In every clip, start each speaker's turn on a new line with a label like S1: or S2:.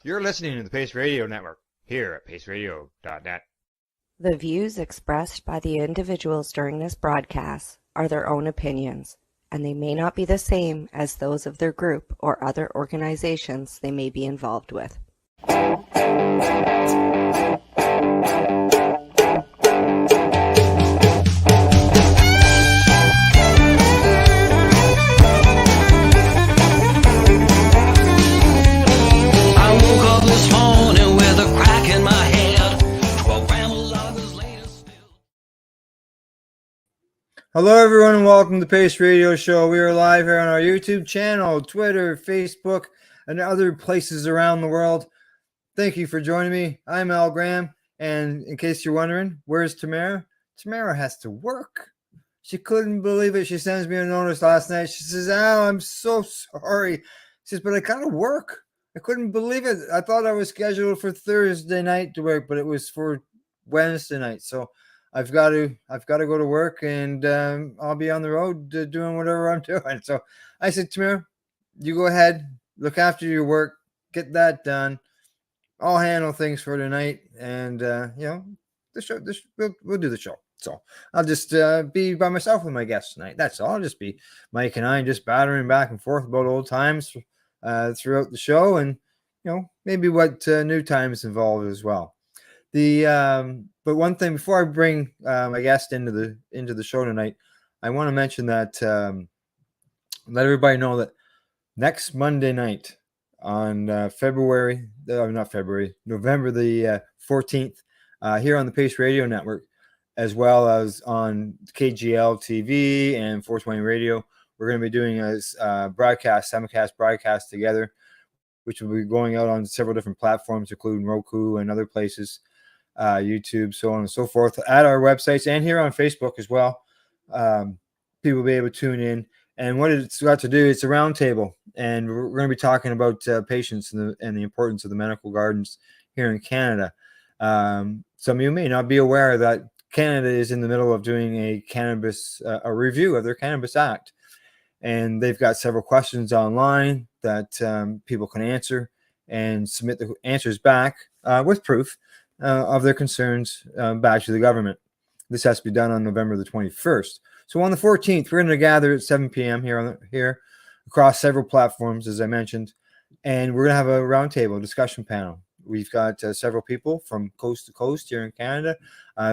S1: You're listening to the Pace Radio Network here at paceradio.net.
S2: The views expressed by the individuals during this broadcast are their own opinions, and they may not be the same as those of their group or other organizations they may be involved with.
S3: Hello, everyone, and welcome to the Pace Radio Show. We are live here on our YouTube channel, Twitter, Facebook, and other places around the world. Thank you for joining me. I'm Al Graham, and in case you're wondering, where's Tamara? Tamara has to work. She couldn't believe it. She sends me a notice last night. She says, Al, I'm so sorry. She says, but I gotta work. I couldn't believe it. I thought I was scheduled for Thursday night to work, but it was for Wednesday night. So I've got to go to work, and I'll be on the road doing whatever I'm doing. So I said, Tamara, you go ahead, look after your work, get that done. I'll handle things for tonight, and the show. We'll do the show. So I'll just be by myself with my guests tonight. That's all. I'll just be Mike and I, just battering back and forth about old times throughout the show, and maybe what new times involved as well. But one thing before I bring my guest into the show tonight, I want to mention that let everybody know that next Monday night on November the 14th, here on the Pace Radio Network, as well as on KGL TV and 420 Radio, we're going to be doing a simulcast broadcast together, which will be going out on several different platforms, including Roku and other places. YouTube, so on and so forth, at our websites and here on Facebook as well. People will be able to tune in. And what it's got to do, it's a roundtable, and we're going to be talking about patients and the importance of the medical gardens here in Canada. Some of you may not be aware that Canada is in the middle of doing a review of their Cannabis Act, and they've got several questions online that people can answer and submit the answers back with proof of their concerns back to the government. This has to be done on November the 21st. So on the 14th, we're going to gather at 7 p.m. here across several platforms, as I mentioned, and we're going to have a roundtable discussion panel. We've got several people from coast to coast here in Canada.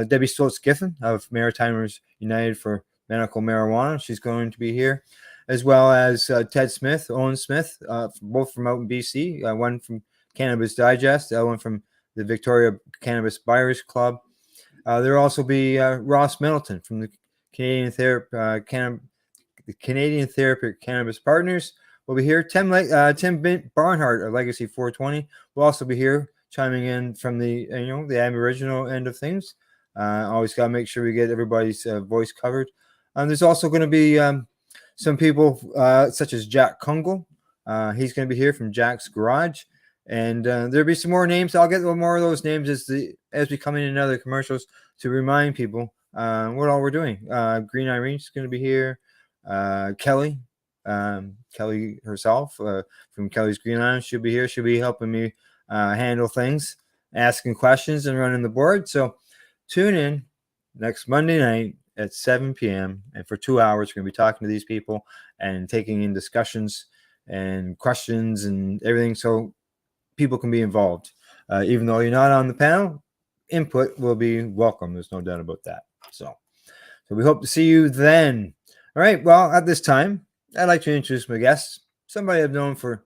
S3: Debbie Stoltz-Giffen of Maritimers United for Medical Marijuana. She's going to be here, as well as Ted Smith, Owen Smith, both from out in BC, one from Cannabis Digest, one from the Victoria Cannabis Buyers Club. There will also be Ross Middleton from the Canadian Therapeutic Cannabis Partners will be here. Tim Barnhart of Legacy 420 will also be here, chiming in from the Aboriginal end of things. Always got to make sure we get everybody's voice covered. There's also going to be some people such as Jack Kungle. He's going to be here from Jack's Garage. And there'll be some more names. I'll get a little more of those names as we come in other commercials to remind people what all we're doing. Green Irene's going to be here. Kelly herself from Kelly's Green Island, she'll be here. She'll be helping me handle things, asking questions, and running the board. So tune in next Monday night at 7 p.m. And for 2 hours, we're going to be talking to these people and taking in discussions and questions and everything. So people can be involved. Even though you're not on the panel, input will be welcome. There's no doubt about that. So we hope to see you then. All right. Well, at this time, I'd like to introduce my guests. Somebody I've known for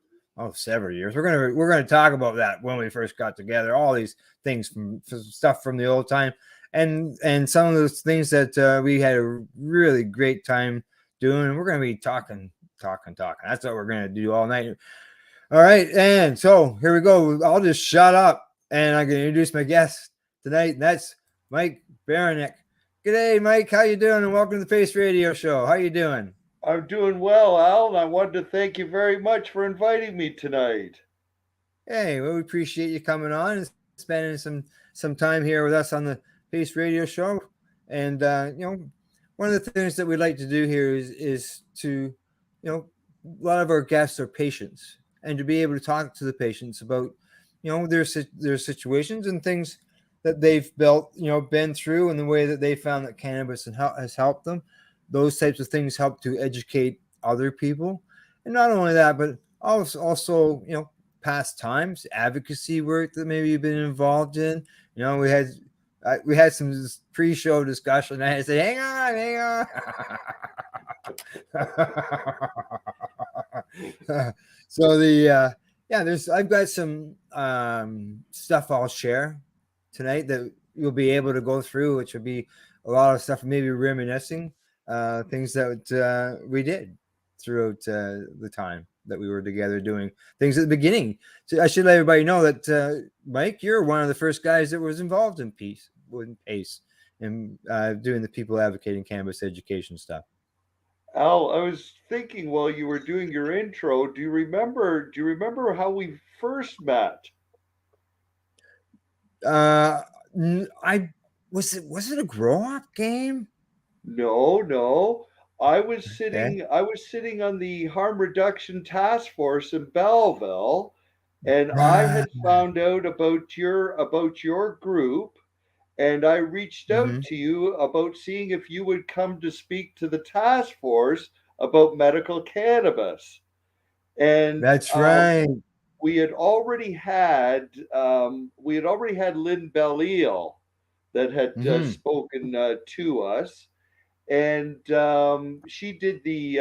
S3: several years. We're gonna talk about that when we first got together. All these things from stuff from the old time, and some of those things that we had a really great time doing. We're gonna be talking. That's what we're gonna do all night. All right, and so here we go. I'll just shut up, and I'm going to introduce my guest tonight, and that's Mike Baranik. G'day, Mike. How you doing? And welcome to the Pace Radio Show. How you doing?
S4: I'm doing well, Al, and I wanted to thank you very much for inviting me tonight.
S3: Hey, well, we appreciate you coming on and spending some time here with us on the Pace Radio Show. And one of the things that we like to do here is to, a lot of our guests are patients. And to be able to talk to the patients about, their situations and things that they've built, been through, and the way that they found that cannabis has helped them. Those types of things help to educate other people, and not only that, but also past times, advocacy work that maybe you've been involved in. We had some pre-show discussion. I had to say, hang on. So I've got some stuff I'll share tonight that you'll be able to go through, which will be a lot of stuff, maybe reminiscing things that we did throughout the time that we were together doing things at the beginning. So I should let everybody know that Mike, you're one of the first guys that was involved in PACE and doing the people advocating cannabis education stuff.
S4: Al, I was thinking while you were doing your intro, do you remember how we first met?
S3: Was it a grow-up game?
S4: No. I was sitting on the harm reduction task force in Belleville, and I had found out about your group, and I reached out to you about seeing if you would come to speak to the task force about medical cannabis. And
S3: that's right.
S4: We had already had Lynn Belle that had spoken to us, and she did the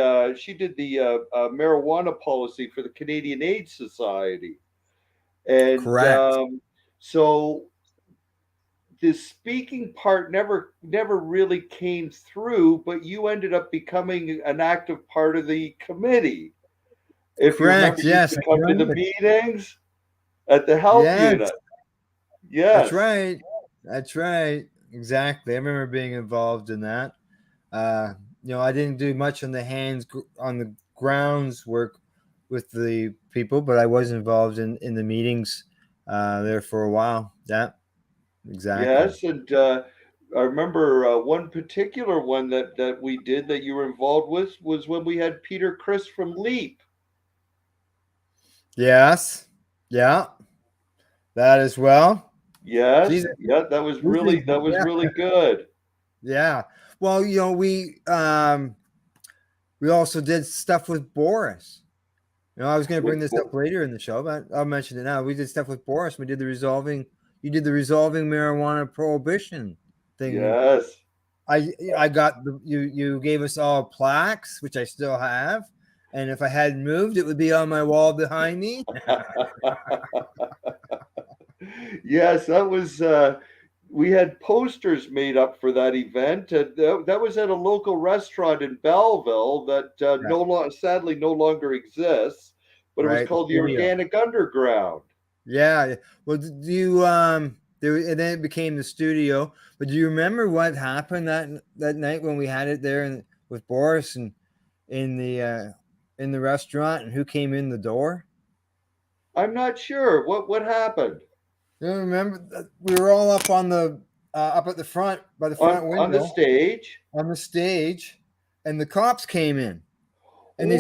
S4: marijuana policy for the Canadian AIDS Society, and
S3: correct.
S4: So the speaking part never really came through, but you ended up becoming an active part of the committee. If you remember, you used to come to the meetings at the health unit. Yes,
S3: that's right. Exactly. I remember being involved in that. I didn't do much on the grounds work with the people, but I was involved in the meetings there for a while. Yeah, exactly.
S4: Yes, and I remember one particular one that we did that you were involved with was when we had Peter Chris from LEAP.
S3: Yes. Yeah. That as well.
S4: Yes. Jeez, yeah, that was really good.
S3: Yeah. Well, we also did stuff with Boris. I was going to bring this up later in the show, but I'll mention it now. We did stuff with Boris. You did the resolving marijuana prohibition thing.
S4: Yes.
S3: I got you gave us all plaques, which I still have. And if I hadn't moved, it would be on my wall behind me.
S4: Yes, that was we had posters made up for that event. That was at a local restaurant in Belleville that sadly no longer exists, but it was called the Organic Underground.
S3: Yeah. Well, do you and then it became the studio. But do you remember what happened that night when we had it there with Boris and in the restaurant, and who came in the door?
S4: I'm not sure. What happened?
S3: You remember we were all up on the up at the front by the front window
S4: on the stage.
S3: On the stage, and the cops came in, and they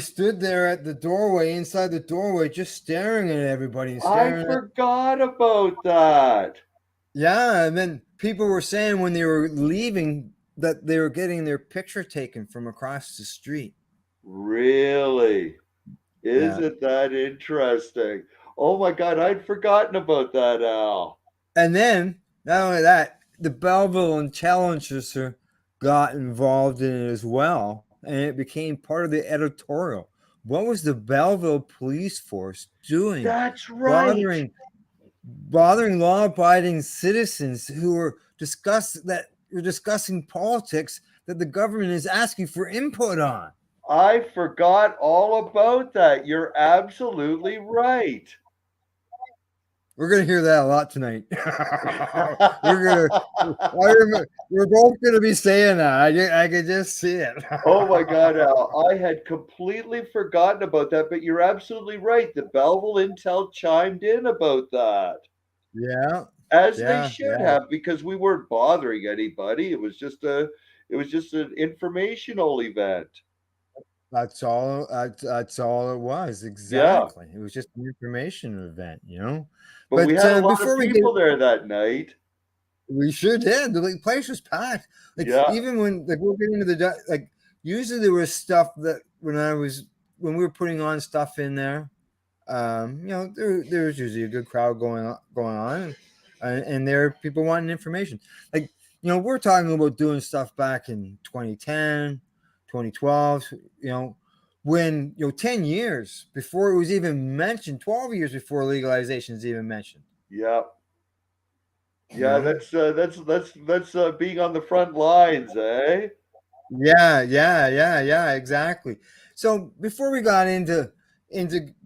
S3: stood there at the doorway, inside the doorway, just staring at everybody.
S4: I forgot about that.
S3: Yeah, and then people were saying when they were leaving that they were getting their picture taken from across the street.
S4: Really? Isn't that interesting? Oh my God, I'd forgotten about that, Al.
S3: And then, not only that, the Belleville Intelligencer got involved in it as well, and it became part of the editorial. What was the Belleville police force doing?
S4: That's right.
S3: Bothering law-abiding citizens who were discussing politics that the government is asking for input on.
S4: I forgot all about that. You're absolutely right.
S3: We're going to hear that a lot tonight. We're both going to be saying that. I can just see it.
S4: Oh my God, Al. I had completely forgotten about that, but you're absolutely right. The Belleville Intel chimed in about that.
S3: Yeah.
S4: As they should have, because we weren't bothering anybody. It was just an informational event.
S3: That's all. That's all it was.
S4: Yeah,
S3: Exactly. It was just an information event, you know.
S4: but we
S3: But
S4: had a lot of
S3: before we get,
S4: people there that night.
S3: we sure did. The place was packed. Like
S4: Yeah,
S3: even when like we're getting into like usually there was stuff that when we were putting on stuff in there, you know, there was usually a good crowd going on, and there are people wanting information. Like you know, we're talking about doing stuff back in 2010, 2012. You know, when 10 years before it was even mentioned, 12 years before legalization is even mentioned.
S4: yeah,
S3: You
S4: yeah.
S3: know.
S4: That's being on the front lines, eh?
S3: Yeah, exactly. So before we got into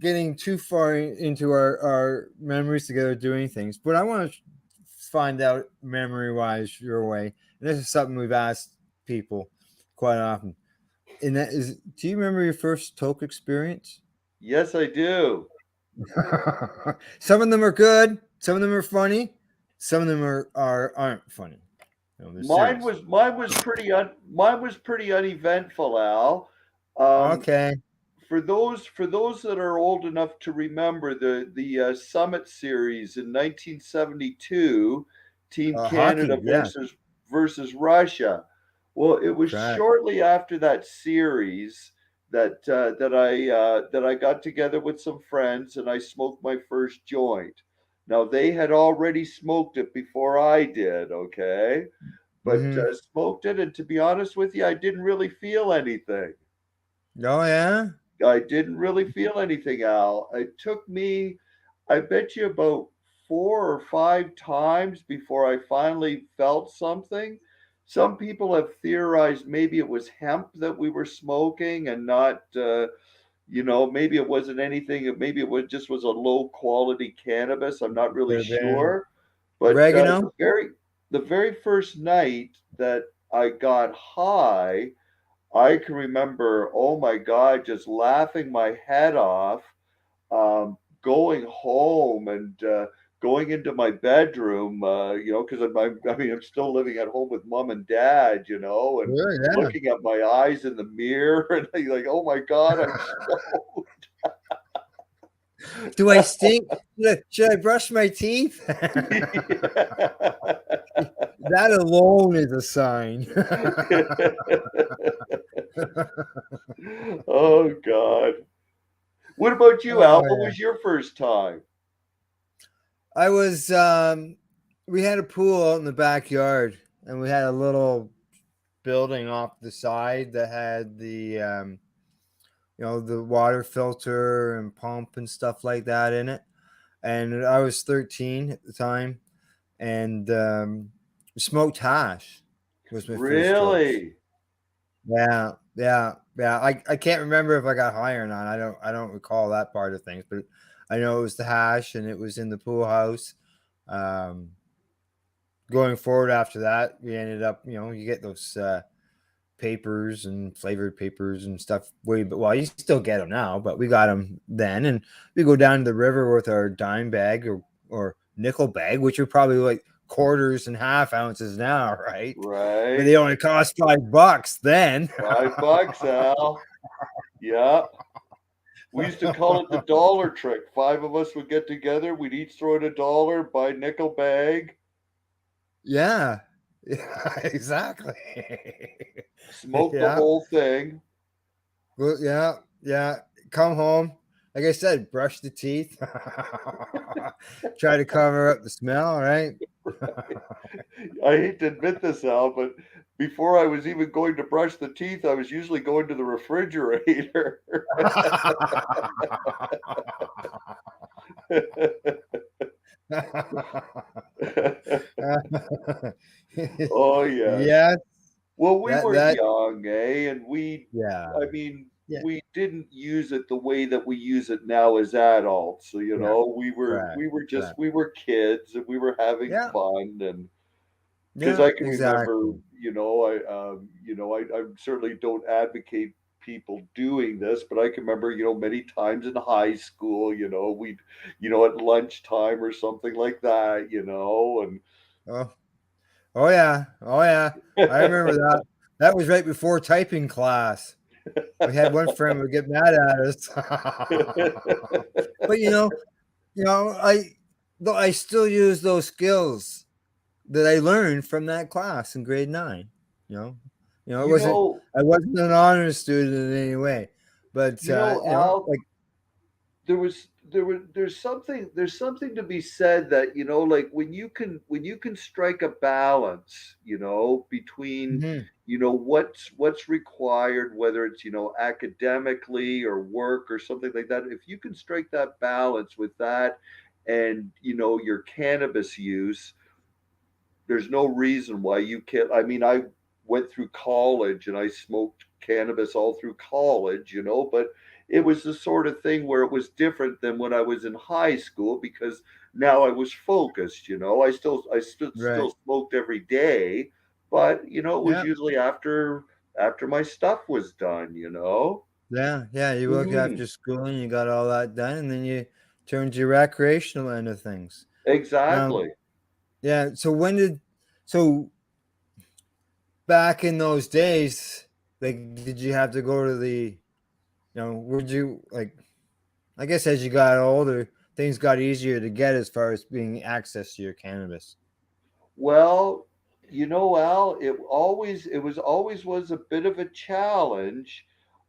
S3: getting too far into our memories together doing things, but I want to find out memory wise your way, and this is something we've asked people quite often. And that is, do you remember your first Toke experience?
S4: Yes, I do.
S3: Some of them are good, some of them are funny, some of them aren't funny. No, they're serious.
S4: Mine was pretty uneventful, Al. Um,
S3: Okay.
S4: for those that are old enough to remember the Summit Series in 1972, Team Canada
S3: Hockey, yeah,
S4: versus Russia. Well, it was
S3: correct.
S4: shortly after that series that I got together with some friends and I smoked my first joint. Now they had already smoked it before I did, okay, but
S3: Mm-hmm.
S4: smoked it, and to be honest with you, I didn't really feel anything.
S3: Oh yeah.
S4: I didn't really feel anything, Al. It took me, I bet you, about 4 or 5 times before I finally felt something. Some people have theorized maybe it was hemp that we were smoking and not, maybe it wasn't anything. Maybe it was just was a low quality cannabis. I'm not really
S3: Could have been
S4: sure. But
S3: oregano.
S4: the very first night that I got high, I can remember, oh my God, just laughing my head off, going home and going into my bedroom, because I mean, I'm still living at home with mom and dad, and
S3: Sure, yeah.
S4: looking at my eyes in the mirror and like, oh my God, I'm so.
S3: Do I stink? Should I brush my teeth? That alone is a sign.
S4: Oh God. What about you,
S3: Oh
S4: Al? What
S3: yeah.
S4: was your first time?
S3: I was we had a pool out in the backyard, and we had a little building off the side that had the water filter and pump and stuff like that in it. And I was 13 at the time, and smoked hash was my first toast.
S4: Really?
S3: Yeah. I can't remember if I got high or not. I don't recall that part of things, but I know it was the hash and it was in the pool house. Um, Going forward after that, we ended up, you get those papers and flavored papers and stuff. But well, you still get them now, but we got them then, and we go down to the river with our dime bag or nickel bag, which are probably like quarters and half ounces now, right? But
S4: Right.
S3: they only cost $5 then.
S4: $5, Al. Yeah. We used to call it the dollar trick. Five of us would get together. We'd each throw in $1, buy nickel bag,
S3: Yeah. Yeah, exactly.
S4: smoke the
S3: Yeah.
S4: whole thing.
S3: Well, yeah. Come home. Like I said, brush the teeth. Try to cover up the smell, right?
S4: I hate to admit this, Al, but before I was even going to brush the teeth, I was usually going to the refrigerator. Oh, yes.
S3: Yes,
S4: Well, we
S3: that
S4: were
S3: that
S4: young, eh? And
S3: yeah,
S4: I mean,
S3: yeah,
S4: we didn't use it the way that we use it now as adults. So,
S3: yeah, correct,
S4: just,
S3: correct.
S4: we were kids and we were having
S3: Yeah,
S4: fun. And because
S3: yeah,
S4: I can remember,
S3: exactly.
S4: I certainly don't advocate people doing this, but I can remember, many times in high school, we'd, at lunchtime or something like that, and
S3: Oh, oh yeah, oh yeah. I remember that. That was right before typing class. We had one friend would get mad at us. But I still use those skills that I learned from that class in grade 9. You know, it
S4: You
S3: wasn't
S4: know,
S3: I wasn't an honor student in any way, but
S4: Al,
S3: like
S4: there's something to be said that, like when you can strike a balance, between,
S3: mhm,
S4: what's required, whether it's, academically or work or something like that. If you can strike that balance with that and, your cannabis use, there's no reason why you can't. I mean, I went through college and I smoked cannabis all through college, but it was the sort of thing where it was different than when I was in high school, because now I was focused. I still
S3: right.
S4: smoked every day, but it was
S3: Yeah.
S4: usually after my stuff was done.
S3: Yeah, yeah, you work
S4: Hmm.
S3: after school and you got all that done, and then you turn to your recreational end of things. Um,
S4: Exactly.
S3: yeah, so back in those days, like, did you have to go to would you, like, I guess as you got older, things got easier to get as far as being access to your cannabis.
S4: Well, Al, it was always a bit of a challenge,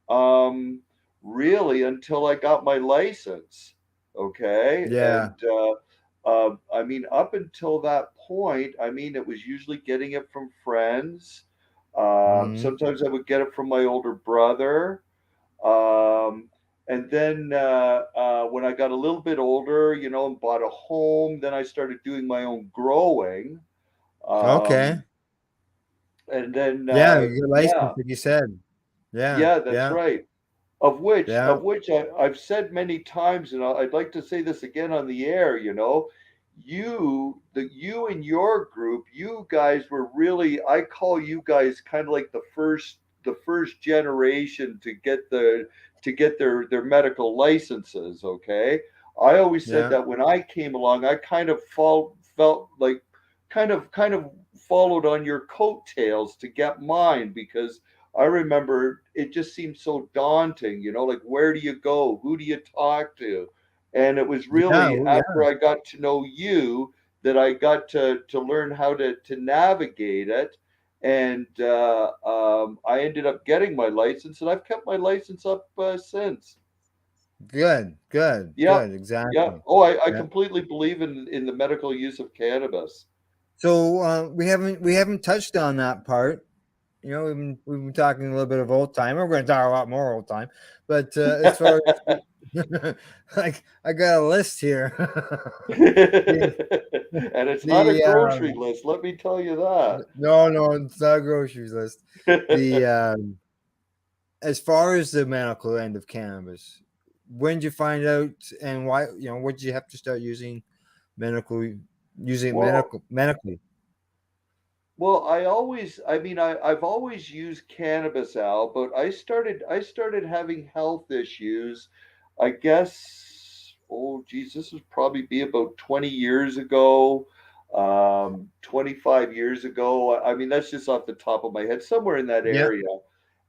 S4: um, really, until I got my license. Okay,
S3: Yeah.
S4: and I mean, up until that point, I mean, it was usually getting it from friends.
S3: Mhm.
S4: Sometimes I would get it from my older brother. Um, and then when I got a little bit older, and bought a home, then I started doing my own growing.
S3: Okay.
S4: Um, and then,
S3: Yeah, you get
S4: yeah,
S3: licensed, like you said. Yeah,
S4: yeah, that's
S3: yeah,
S4: right. Of which,
S3: yeah,
S4: of which I've said many times, and I'd like to say this again on the air. You and your group, you guys were really, I call you guys kind of like the first generation to get their medical licenses. Okay, I always said
S3: yeah,
S4: that when I came along, I kind of felt like kind of followed on your coattails to get mine, because I remember it just seemed so daunting, like where do you go? Who do you talk to? And it was
S3: yeah,
S4: really after I got to know you that I got to learn how to navigate it. And I ended up getting my license, and I've kept my license up since.
S3: good, good,
S4: Yep.
S3: good,
S4: Yep.
S3: exactly.
S4: Oh, I
S3: Yeah.
S4: completely believe in the medical use of cannabis.
S3: So we haven't touched on that part. We've been talking a little bit of old time. We're going to talk a lot more old time, but as far as like, I got a list here. the
S4: And it's not a
S3: the
S4: grocery list, let me tell you that.
S3: No, no, it's not a groceries list. The As far as the medical end of cannabis, when did you find out, and why? What did you have to start medical using it
S4: Well,
S3: medically?
S4: well, I've always used cannabis, Al, but I started having health issues, I guess, oh geez, this would probably be about 20 years ago, 25 years ago. I mean, that's just off the top of my head, somewhere in that
S3: Yeah,
S4: area.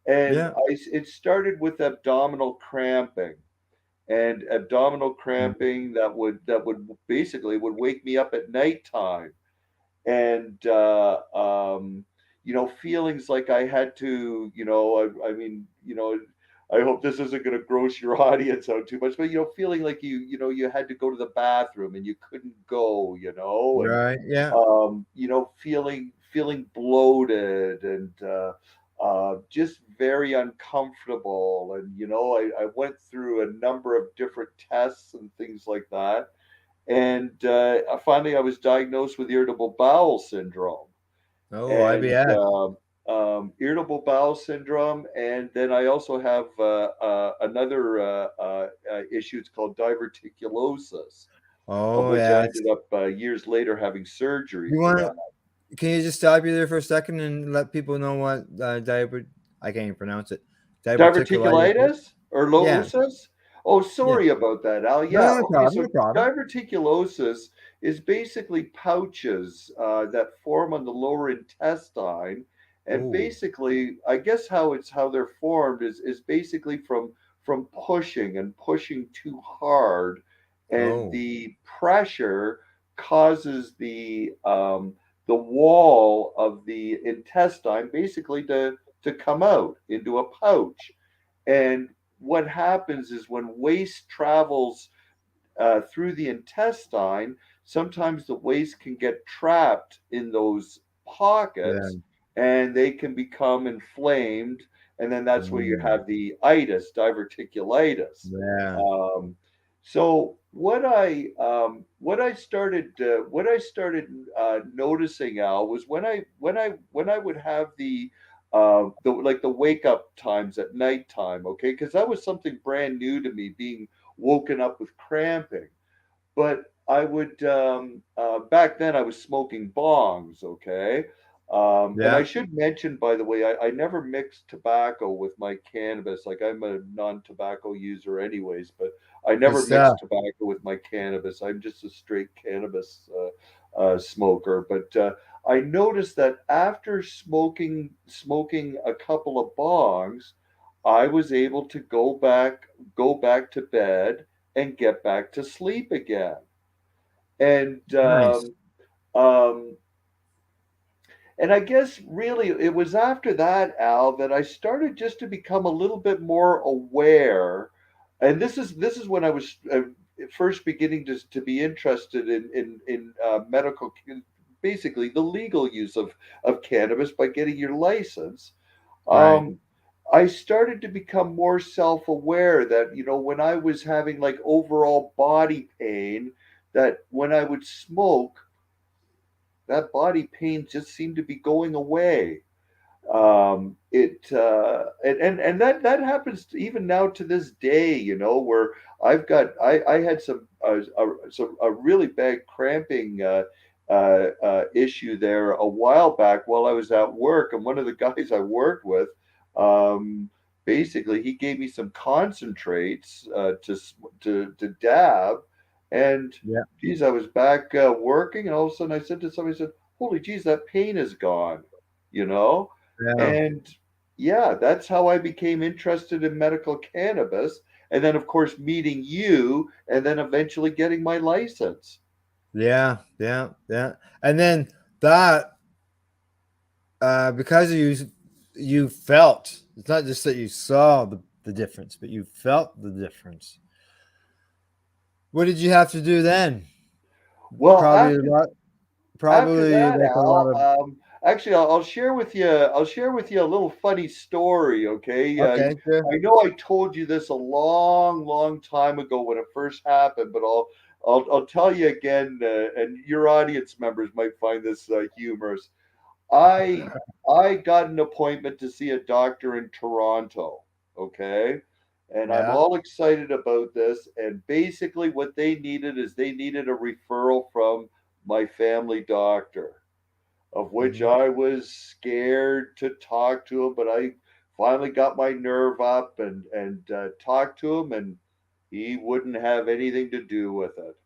S4: And
S3: yeah.
S4: it started with abdominal cramping. And abdominal cramping that would basically would wake me up at nighttime, and feelings like I had to, I mean, I hope this isn't going to gross your audience out too much, but feeling like you had to go to the bathroom and you couldn't go, and
S3: Right. Yeah.
S4: feeling bloated, and just very uncomfortable. And I went through a number of different tests and things like that, and finally I was diagnosed with irritable bowel syndrome.
S3: Oh,
S4: And
S3: IBS.
S4: irritable bowel syndrome, and then I also have another issue. It's called diverticulosis, of
S3: Oh,
S4: which I
S3: yeah.
S4: ended up years later having surgery
S3: You
S4: for
S3: want
S4: that.
S3: to? Can you just stop you there for a second and let people know what I can't even pronounce it. Diverticulitis is?
S4: Diverticulitis or
S3: Yeah.
S4: loosis? Oh,
S3: Yeah.
S4: sorry about that, Al.
S3: No,
S4: Yeah,
S3: no
S4: okay.
S3: problem.
S4: So
S3: No problem.
S4: diverticulosis is basically pouches that form on the lower intestine, And
S3: Ooh.
S4: basically, I guess how they're formed is basically from pushing and pushing too hard, and
S3: Oh.
S4: the pressure causes the wall of the intestine basically to come out into a pouch. And what happens is when waste travels through the intestine, sometimes the waste can get trapped in those
S3: Yeah.
S4: pockets and they can become inflamed. And then that's where you
S3: Mm.
S4: have the itis, diverticulitis.
S3: Yeah.
S4: Um, so what I started noticing, Al, was when I would have the like the wake up times at nighttime, okay, because that was something brand new to me, being woken up with cramping. But I would back then I was smoking bongs, okay. And I
S3: Yeah.
S4: should mention, by the way, I never mixed tobacco with my cannabis. Like, I'm a non-tobacco user, anyways, but I
S3: Good
S4: never
S3: stuff.
S4: mixed tobacco with my cannabis. I'm just a straight cannabis smoker. But I noticed that after smoking a couple of bongs, I was able to go back to bed and get back to sleep again. And
S3: Nice.
S4: um, and I guess really it was after that, Al, that I started just to become a little bit more aware. And this is when I was first beginning to be interested in medical, basically the legal use of cannabis by getting your license.
S3: Right.
S4: Um, I started to become more self-aware that, when I was having like overall body pain, that when I would smoke, that body pain just seemed to be going away. It and that happens even now to this day, where I had some a really bad cramping issue there a while back while I was at work, and one of the guys I worked with, um, basically he gave me some concentrates to dab, and
S3: Yeah.
S4: geez, I was back working, and all of a sudden I said to somebody, I said, "Holy geez, that pain is gone," you know.
S3: Yeah.
S4: And yeah, that's how I became interested in medical cannabis. And then, of course, meeting you and then eventually getting my license.
S3: Yeah. Yeah. Yeah. And then that, because you felt, it's not just that you saw the difference, but you felt the difference. What did you have to do then?
S4: Well,
S3: Probably a lot,
S4: after
S3: probably
S4: that,
S3: like a lot
S4: Al,
S3: of,
S4: actually, I'll share with you. I'll share with you a little funny story. Okay,
S3: okay, sure.
S4: I know I told you this a long, long time ago when it first happened, but I'll tell you again, and your audience members might find this humorous. I I got an appointment to see a doctor in Toronto, okay? And I'm
S3: Yeah.
S4: all excited about this. And basically what they needed is they needed a referral from my family doctor, of which
S3: Hmm.
S4: I was scared to talk to him, but I finally got my nerve up and talked to him, and he wouldn't have anything to do with it.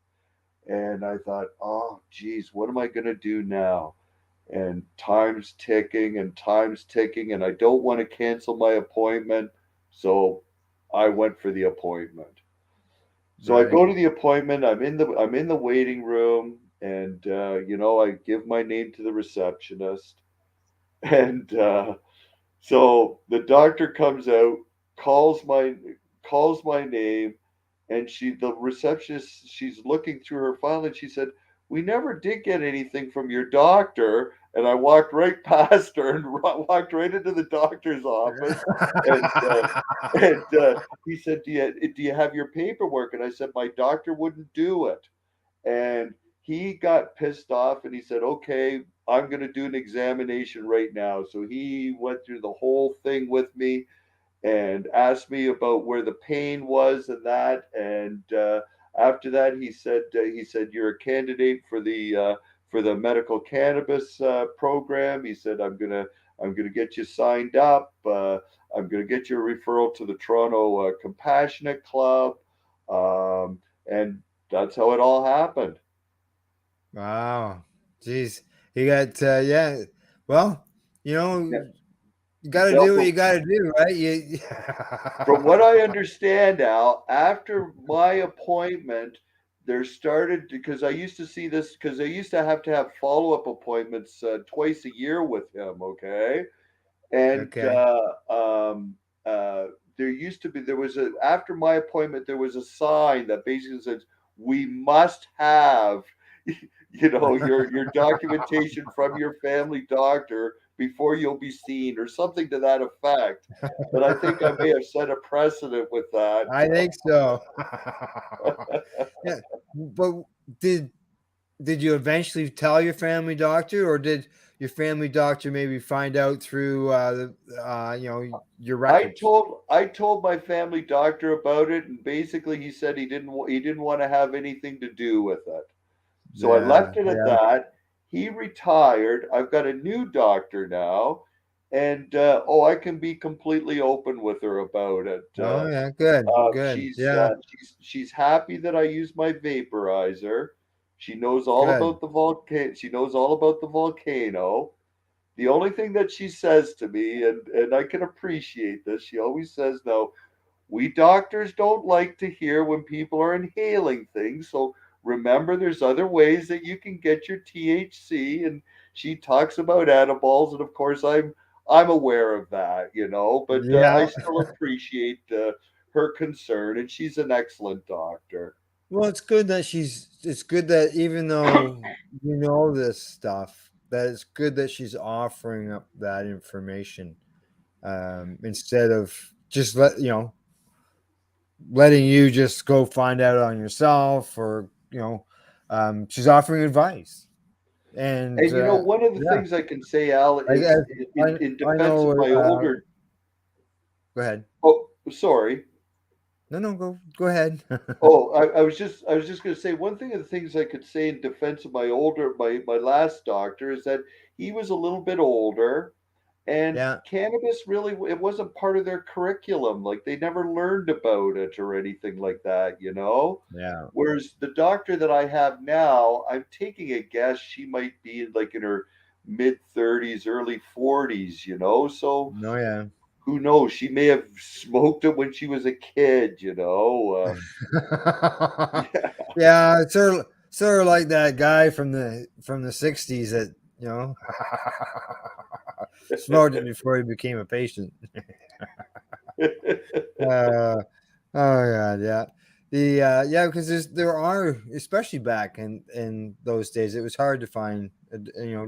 S4: And I thought, oh, geez, what am I going to do now? And time's ticking, and I don't want to cancel my appointment. So I went for the appointment. So I
S3: Right.
S4: go to the appointment. I'm in the waiting room, and I give my name to the receptionist, and so the doctor comes out, calls my calls my name, and the receptionist, she's looking through her file, and she said, "We never did get anything from your doctor." And I walked right past her and walked right into the doctor's office, and he said, "Do you have your paperwork?" And I said, "My doctor wouldn't do it." And he got pissed off and he said, "Okay, I'm going to do an examination right now." So he went through the whole thing with me and asked me about where the pain was and that. And after that, he said, "You're a candidate for the medical cannabis program." He said, "I'm gonna get you signed up. I'm gonna get you a referral to the Toronto Compassionate Club." And that's how it all happened.
S3: Wow. Jeez. You got, yeah. Well, you know,
S4: Yeah.
S3: you got to
S4: No,
S3: do what you got to do, right? You,
S4: from what I understand, Al, after my appointment, there started because I used to see this because I used to have follow-up appointments twice a year with him. Okay, and
S3: okay.
S4: uh, there was a after my appointment there was a sign that basically says we must have your documentation from your family doctor before you'll be seen or something to that effect. But I think I may have set a precedent with that.
S3: I think so. Yeah, but did did you eventually tell your family doctor, or did your family doctor maybe find out through your records?
S4: I told my family doctor about it, and basically he said he didn't want to have anything to do with it. So I
S3: Yeah,
S4: left it at
S3: yeah.
S4: that. He retired. I've got a new doctor now, and I can be completely open with her about it.
S3: Oh yeah, good, good. Yeah,
S4: She's happy that I use my vaporizer. She knows all
S3: good.
S4: about the volcano. She knows all about the volcano. The only thing that she says to me, and I can appreciate this, she always says, "No, we doctors don't like to hear when people are inhaling things. So remember, there's other ways that you can get your THC." And she talks about edibles, and of course, I'm aware of that, but I
S3: Yeah.
S4: still appreciate her concern, and she's an excellent doctor.
S3: Well, it's good that it's good that even though you know this stuff, that it's good that she's offering up that information instead of just letting you just go find out on yourself, or she's offering advice. And
S4: And one of the
S3: yeah,
S4: things I can say, Al,
S3: I
S4: is
S3: guess
S4: in
S3: I
S4: defense of
S3: know.
S4: my older.
S3: Go ahead.
S4: Oh, sorry.
S3: No, go ahead.
S4: Oh, I was just going to say one thing of the things I could say in defense of my last doctor is that he was a little bit older, and
S3: Yeah,
S4: cannabis really it wasn't part of their curriculum. Like they never learned about it or anything like that.
S3: yeah.
S4: Whereas the doctor that I have now, I'm taking a guess she might be like in her mid 30s, early 40s. So
S3: No, yeah.
S4: who knows? She may have smoked it when she was a kid. Yeah.
S3: Yeah, it's sort of like that guy from the '60s that you know smoked it before he became a patient. Uh, oh god, yeah. Yeah, because there are, especially back in those days, it was hard to find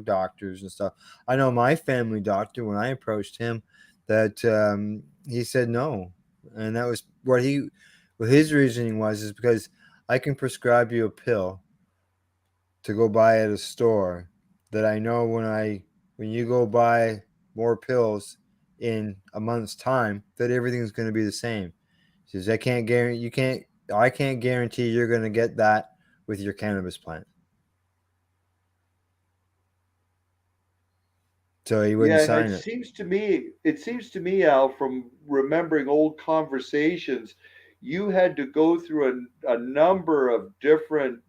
S3: doctors and stuff. I know my family doctor, when I approached him, that he said no, and that was what his reasoning was, is because I can prescribe you a pill to go buy at a store that I know when you go buy more pills in a month's time, that everything's going to be the same. He says, I can't guarantee you're going to get that with your cannabis plant. So he wouldn't
S4: Yeah, and
S3: sign it.
S4: it seems to me, Al, from remembering old conversations, you had to go through a number of different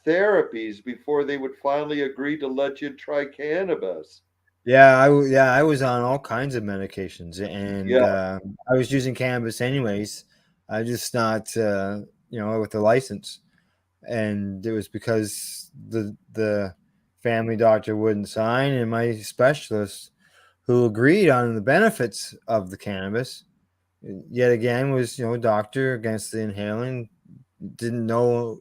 S4: therapies before they would finally agree to let you try cannabis.
S3: Yeah, I was on all kinds of medications, and
S4: Yeah,
S3: I was using cannabis anyways. I just not with the license, and it was because the family doctor wouldn't sign, and my specialist, who agreed on the benefits of the cannabis, yet again was a doctor against the inhaling, didn't know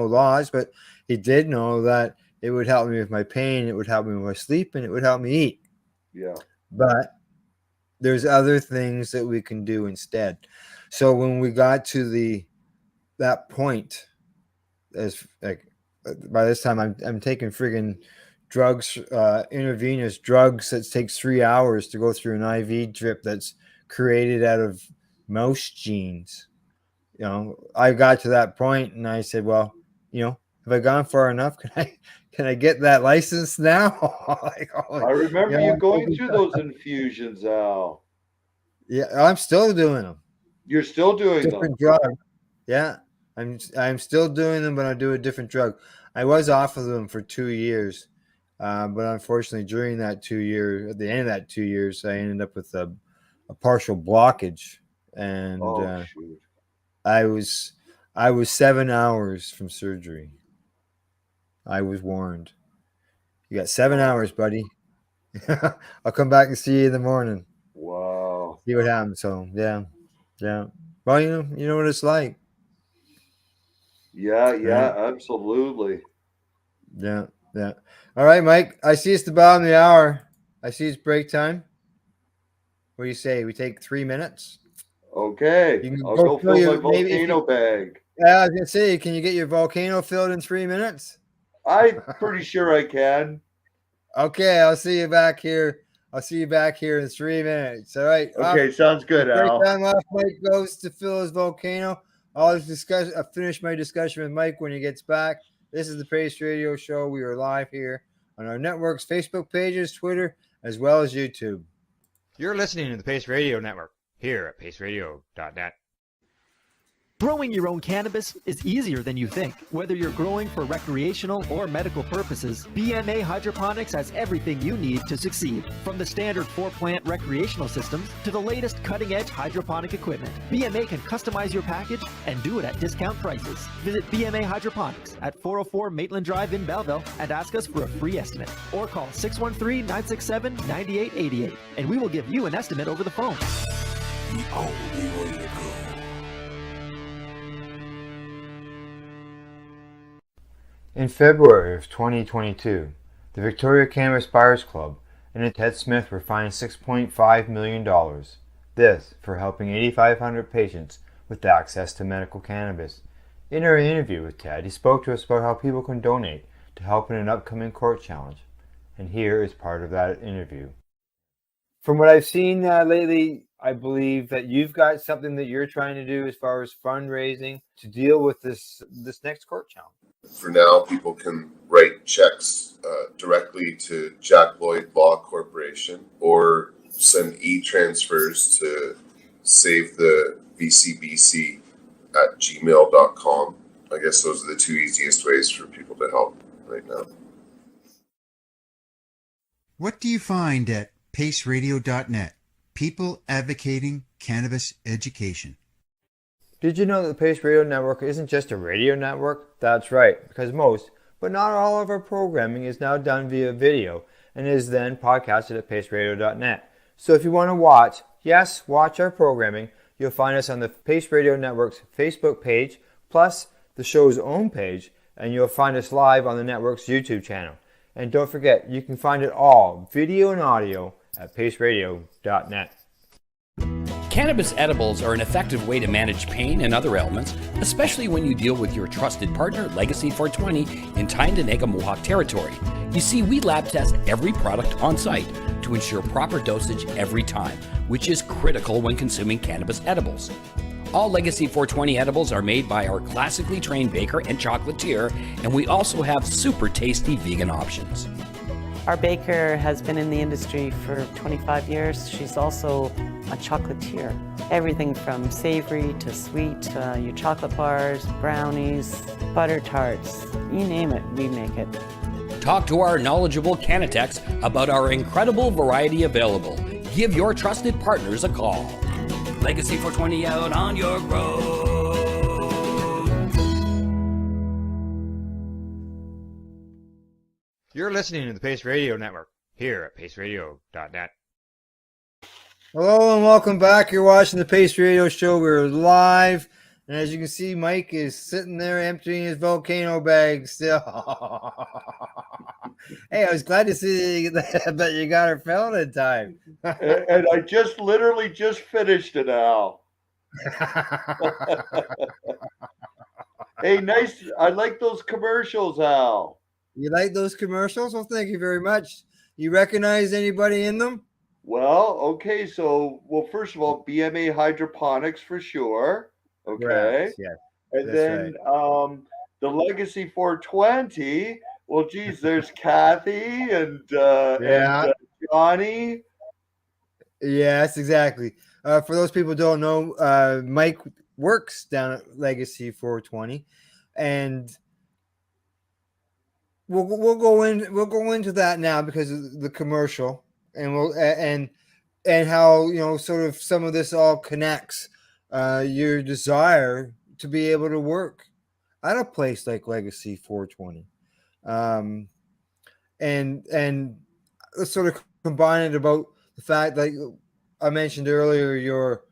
S3: laws, but he did know that it would help me with my pain, it would help me with my sleep, and it would help me eat.
S4: yeah.
S3: But there's other things that we can do instead. So when we got to that point, as like by this time I'm taking friggin' drugs, intravenous drugs, that takes 3 hours to go through an IV drip that's created out of mouse genes. I got to that point and I said, well, have I gone far enough? Can I get that license now? Like, oh,
S4: I remember you
S3: I'm
S4: going
S3: taking,
S4: through those infusions, Al.
S3: yeah, I'm still doing them.
S4: You're still doing them.
S3: Different drug. Yeah, I'm still doing them, but I do a different drug. I was off of them for 2 years, But unfortunately, during that 2 years, at the end of that 2 years, I ended up with a partial blockage, and
S4: Oh shoot.
S3: I was 7 hours from surgery. I was warned. You got 7 hours, buddy. I'll come back and see you in the morning.
S4: Wow.
S3: See what happens. So yeah. Well, you know what it's like.
S4: Yeah,
S3: Right?
S4: absolutely.
S3: Yeah. All right, Mike. I see it's the bottom of the hour. I see it's break time. What do you say? We take 3 minutes.
S4: Okay,
S3: You can
S4: I'll
S3: go
S4: go
S3: fill
S4: fill my
S3: your maybe if you.
S4: volcano bag.
S3: Yeah, I was gonna say, can you get your volcano filled in 3 minutes?
S4: I'm pretty sure I can.
S3: Okay, I'll see you back here. I'll see you back here in 3 minutes. All right.
S4: Okay, sounds good,
S3: Break
S4: Al.
S3: time off. Mike goes to fill his volcano. I'll finish my discussion with Mike when he gets back. This is the Pace Radio Show. We are live here on our network's Facebook pages, Twitter, as well as YouTube.
S1: You're listening to the Pace Radio Network here at paceradio.net.
S5: Growing your own cannabis is easier than you think. Whether you're growing for recreational or medical purposes, BMA Hydroponics has everything you need to succeed. From the standard 4-plant recreational systems to the latest cutting-edge hydroponic equipment, BMA can customize your package and do it at discount prices. Visit BMA Hydroponics at 404 Maitland Drive in Belleville and ask us for a free estimate. Or call 613-967-9888 and we will give you an estimate over the phone.
S6: The only way to go.
S3: In February of 2022, the Victoria Cannabis Buyers Club and Ted Smith were fined $6.5 million. This for helping 8,500 patients with access to medical cannabis. In our interview with Ted, he spoke to us about how people can donate to help in an upcoming court challenge. And here is part of that interview. From what I've seen lately, I believe that you've got something that you're trying to do as far as fundraising to deal with this next court challenge.
S6: For now, people can write checks directly to Jack Lloyd Law Corporation or send e-transfers to save the VCBC at gmail.com. I guess those are the two easiest ways for people to help right now.
S7: What do you find at paceradio.net? People advocating cannabis education.
S3: Did you know that the Pace Radio Network isn't just a radio network? That's right, because most, but not all of our programming is now done via video and is then podcasted at paceradio.net. So if you want to watch our programming, you'll find us on the Pace Radio Network's Facebook page, plus the show's own page, and you'll find us live on the network's YouTube channel. And don't forget, you can find it all, video and audio, at paceradio.net.
S8: Cannabis edibles are an effective way to manage pain and other ailments, especially when you deal with your trusted partner, Legacy 420, in Tyendinaga Mohawk territory. You see, we lab test every product on site to ensure proper dosage every time, which is critical when consuming cannabis edibles. All Legacy 420 edibles are made by our classically trained baker and chocolatier, and we also have super tasty vegan options.
S9: Our baker has been in the industry for 25 years. She's also a chocolatier. Everything from savory to sweet, your chocolate bars, brownies, butter tarts, you name it, we make it.
S8: Talk to our knowledgeable CannaTechs about our incredible variety available. Give your trusted partners a call. Legacy 420 out on your road.
S1: You're listening to the Pace Radio Network here at paceradio.net.
S3: Hello and welcome back. You're watching the Pace Radio Show. We're live. And as you can see, Mike is sitting there emptying his volcano bag still. Hey, I was glad to see that you got her filled in time.
S4: And I literally just finished it, Al. Hey, nice. I like those commercials, Al.
S3: You like those commercials? Well, thank you very much. You recognize anybody in them?
S4: Well, okay. So, first of all, BMA Hydroponics for sure. Okay.
S3: Yes, yes,
S4: and then right. The Legacy 420. Well, geez, there's Kathy and Johnny.
S3: Yes, exactly. For those people who don't know, Mike works down at Legacy 420, and we'll go into that now because of the commercial, and and how, you know, sort of some of this all connects, your desire to be able to work at a place like Legacy 420, um, and let's sort of combine it about the fact, like I mentioned earlier, your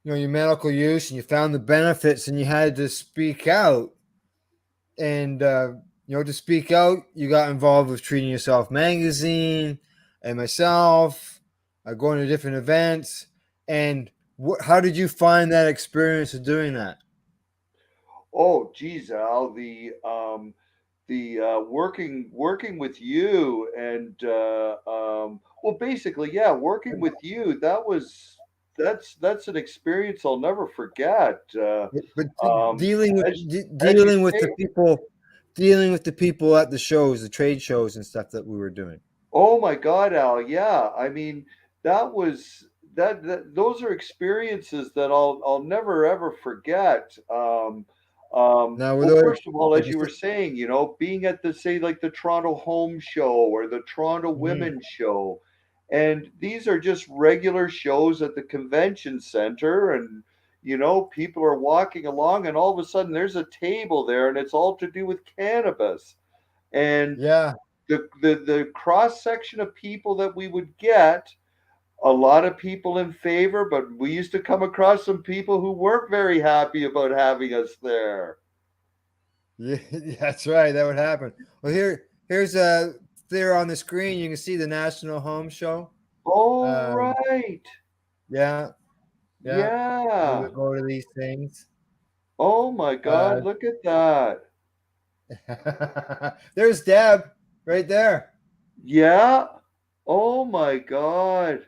S3: medical use, and you found the benefits, and you had to speak out, and to speak out, you got involved with Treating Yourself magazine, and myself, going to different events. And how did you find that experience of doing that?
S4: Oh, geez, Al, working with you and well, basically, yeah, working with you. That's an experience I'll never forget.
S3: But
S4: Um, as as you
S3: dealing with the
S4: say,
S3: people, dealing with the people at the shows, the trade shows and stuff that we were doing.
S4: oh my God, Al, yeah. I mean, that was those are experiences that I'll never ever forget.
S3: Now,
S4: Well, first of all,
S3: did
S4: as
S3: you
S4: you were saying, being at the say like the Toronto Home Show or the Toronto
S3: Mhm.
S4: Women's Show, and these are just regular shows at the convention center, and people are walking along, and all of a sudden there's a table there, and it's all to do with cannabis. And
S3: Yeah.
S4: the cross section of people that we would get, a lot of people in favor, but we used to come across some people who weren't very happy about having us there.
S3: Yeah, that's right. That would happen. Well, here's there on the screen. You can see the National Home Show.
S4: Oh,
S3: Um,
S4: right.
S3: yeah, yeah. We
S4: Yeah.
S3: would go to these things.
S4: Oh my
S3: Uh,
S4: God, look at that.
S3: there's Deb right there.
S4: Yeah. Oh my God.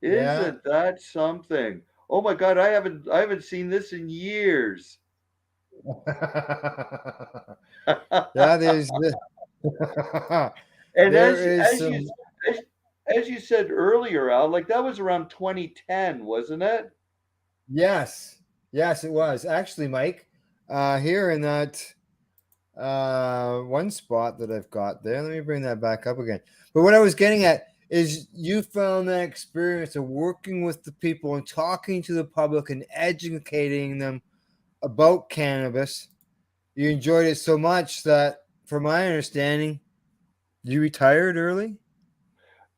S3: Yeah,
S4: Isn't that something? Oh my God, I haven't seen this in years.
S3: yeah. There's
S4: And
S3: there
S4: as
S3: is
S4: as you
S3: some.
S4: as, as you said earlier, Al, like that was around 2010, wasn't it?
S3: Yes, yes, it was actually, Mike. Here in that one spot that I've got there. Let me bring that back up again. But what I was getting at is you found that experience of working with the people and talking to the public and educating them about cannabis. You enjoyed it so much that, from my understanding, you retired early.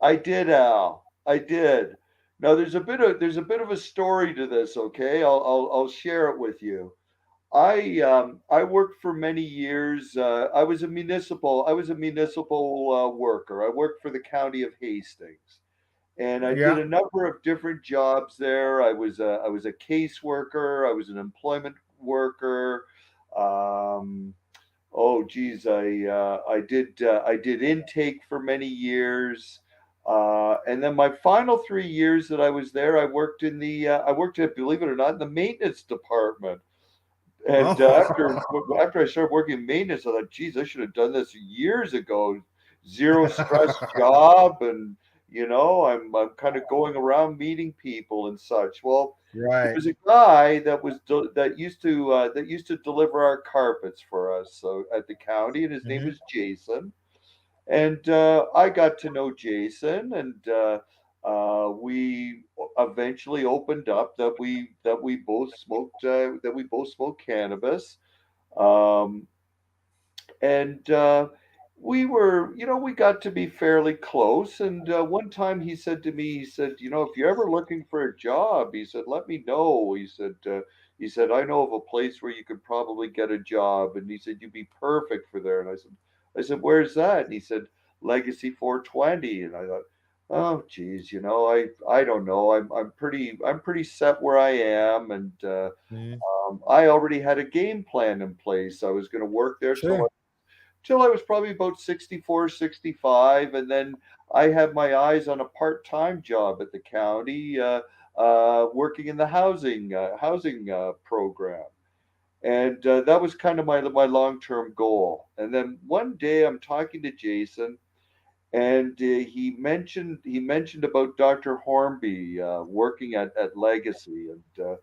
S4: I did, Al. I did. Now there's a bit of a story to this, okay? I'll share it with you. I worked for many years. I was a municipal worker. I worked for the county of Hastings, and I did
S3: Yeah.
S4: a number of different jobs there. I was a caseworker. I was an employment worker. Um, oh geez, I did intake for many years. And then my final 3 years that I was there, I worked at, believe it or not, in the maintenance department. And after
S3: Oh.
S4: after I started working in maintenance, I thought, geez, I should have done this years ago. Zero stress job, and I'm kind of going around meeting people and such. Well, there
S3: Right.
S4: was a guy that used to deliver our carpets for us, so at the county, and his name
S3: Hmm.
S4: was Jason. And I got to know Jason, and we eventually opened up that we both smoked cannabis. Um, and we got to be fairly close. And one time he said, if you're ever looking for a job, he said, let me know. He said, I know of a place where you could probably get a job. And he said, you'd be perfect for there. And I said, where's that? And he said, Legacy 420. And I thought, oh, geez, I don't know. I'm pretty set where I am. And
S3: Hmm.
S4: I already had a game plan in place. I was going to work there
S3: Sure.
S4: till I was probably about 64, 65, and then I had my eyes on a part-time job at the county, working in the housing program, and that was kind of my long-term goal. And then one day I'm talking to Jason, and he mentioned about Dr. Hornby working at Legacy, and for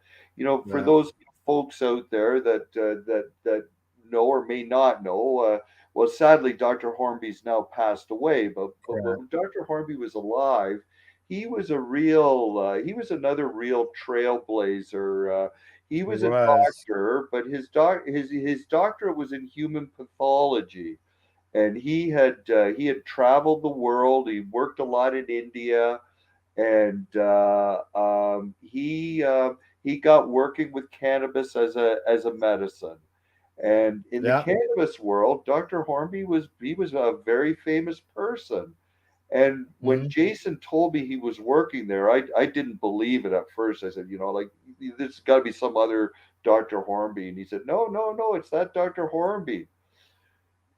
S3: Yeah.
S4: those folks out there that know or may not know, well, sadly, Dr. Hornby's now passed away, but
S3: Correct.
S4: when Dr. Hornby was alive, he was another real trailblazer. He
S3: He
S4: was a
S3: was.
S4: doctor, but his doctorate was in human pathology, and he had traveled the world. He worked a lot in India, and he got working with cannabis as a medicine. And in the
S3: Yeah.
S4: cannabis world, Dr. Hornby he was a very famous person. And when
S3: Mhm.
S4: Jason told me he was working there, I didn't believe it at first. I said, like, there's got to be some other Dr. Hornby. And he said, no, no, no, it's that Dr. Hornby.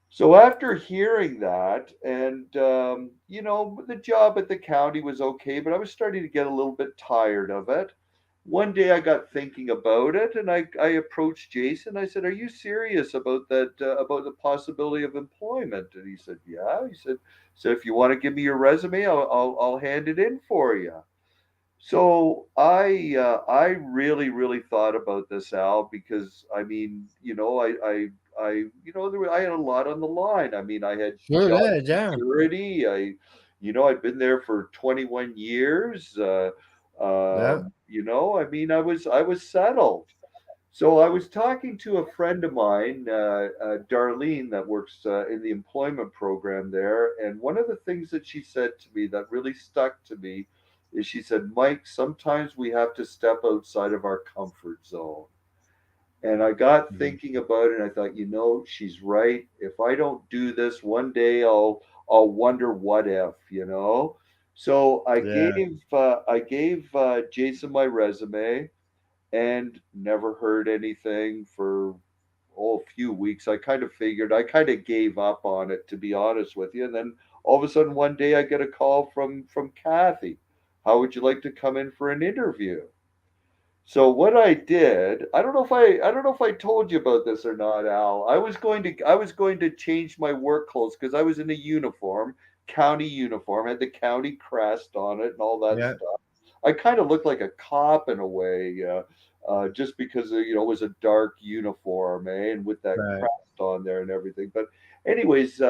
S4: So after hearing that, and the job at the county was okay, but I was starting to get a little bit tired of it. One day I got thinking about it, and I approached Jason. I said, "Are you serious about that? About the possibility of employment?" And he said, "Yeah." He said, "So if you want to give me your resume, I'll hand it in for you." So I really thought about this, Al, because I mean, I had a lot on the line. I mean, I had
S3: Sure
S4: job
S3: did. Yeah.
S4: security. I'd been there for 21 years.
S3: Yeah.
S4: I mean, I was settled. So I was talking to a friend of mine, Darlene, that works in the employment program there, and one of the things that she said to me that really stuck to me is she said, "Mike, sometimes we have to step outside of our comfort zone." And I got
S3: Mhm.
S4: thinking about it, and I thought, she's right. If I don't do this one day, I'll wonder what if. So
S3: Yeah.
S4: I gave Jason my resume and never heard anything for a few weeks. I kind of figured I kind of gave up on it, to be honest with you. And then all of a sudden one day I get a call from Kathy. How would you like to come in for an interview? So what I did, I don't know if I told you about this or not, Al. I was going to change my work clothes because I was in a uniform, county uniform, had the county crest on it and all that
S3: Yeah.
S4: stuff. I kind of looked like a cop in a way, just because it was a dark uniform, and with that
S3: Right.
S4: crest on there and everything. But anyways,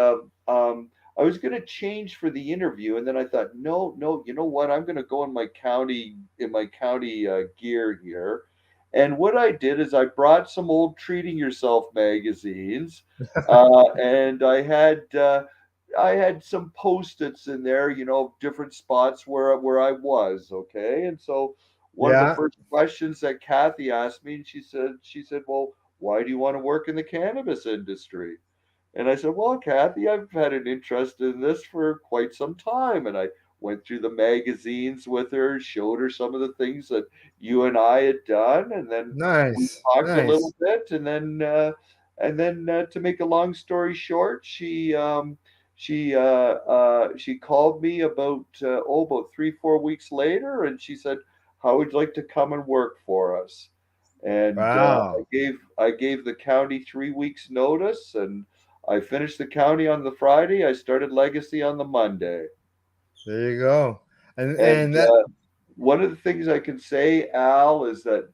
S4: I was going to change for the interview, and then I thought, no, no, you know what? I'm going to go in my county gear here. And what I did is I brought some old Treating Yourself magazines, and I had some post-its in there, different spots where I was, okay? And so one of the
S3: Yeah.
S4: first questions that Kathy asked me, and she said, "Well, why do you want to work in the cannabis industry?" And I said, "Well, Kathy, I've had an interest in this for quite some time." And I went through the magazines with her, showed her some of the things that you and I had done, and then we
S3: Nice.
S4: talked a little
S3: Nice.
S4: bit, and then to make a long story short, she called me about 3 4 weeks later, and she said, "How would you like to come and work for us?" And
S3: Wow.
S4: I gave the county 3 weeks notice, and I finished the county on the Friday. I started Legacy on the Monday.
S3: There you go. And
S4: And
S3: that
S4: one of the things I can say, Al, is that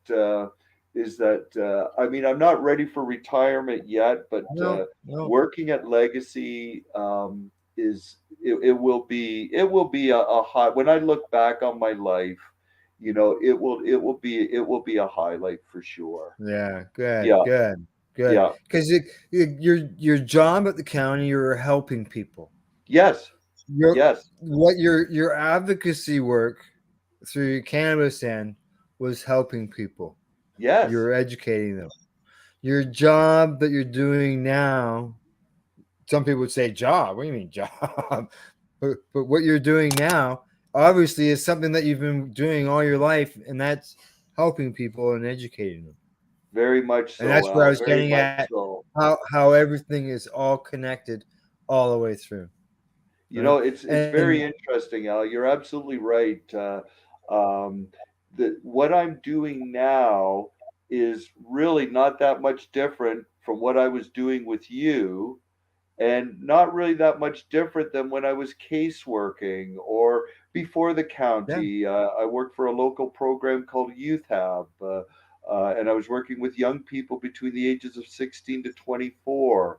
S4: I mean, I'm not ready for retirement yet, but
S3: no, no.
S4: working at Legacy it will be a high. When I look back on my life, it will be a highlight for sure.
S3: Yeah, good,
S4: Yeah,
S3: good, good.
S4: yeah,
S3: Because your job at the county, you're helping people.
S4: yes,
S3: Your
S4: yes,
S3: what your advocacy work through your cannabis end was helping people.
S4: yes,
S3: You're educating them. Your job that you're doing now, some people would say job. What do you mean job? But what you're doing now obviously is something that you've been doing all your life, and that's helping people and educating them.
S4: very much
S3: And
S4: so,
S3: that's where I
S4: Al.
S3: was
S4: Very
S3: getting
S4: much
S3: at
S4: so.
S3: how everything is all connected all the way through. Right?
S4: It's very
S3: And
S4: interesting, Al. You're absolutely right. Um, what I'm doing now is really not that much different from what I was doing with you, and not really that much different than when I was caseworking or before the
S3: yeah,
S4: county. I worked for a local program called Youth Hub. and I was working with young people between the ages of 16 to 24.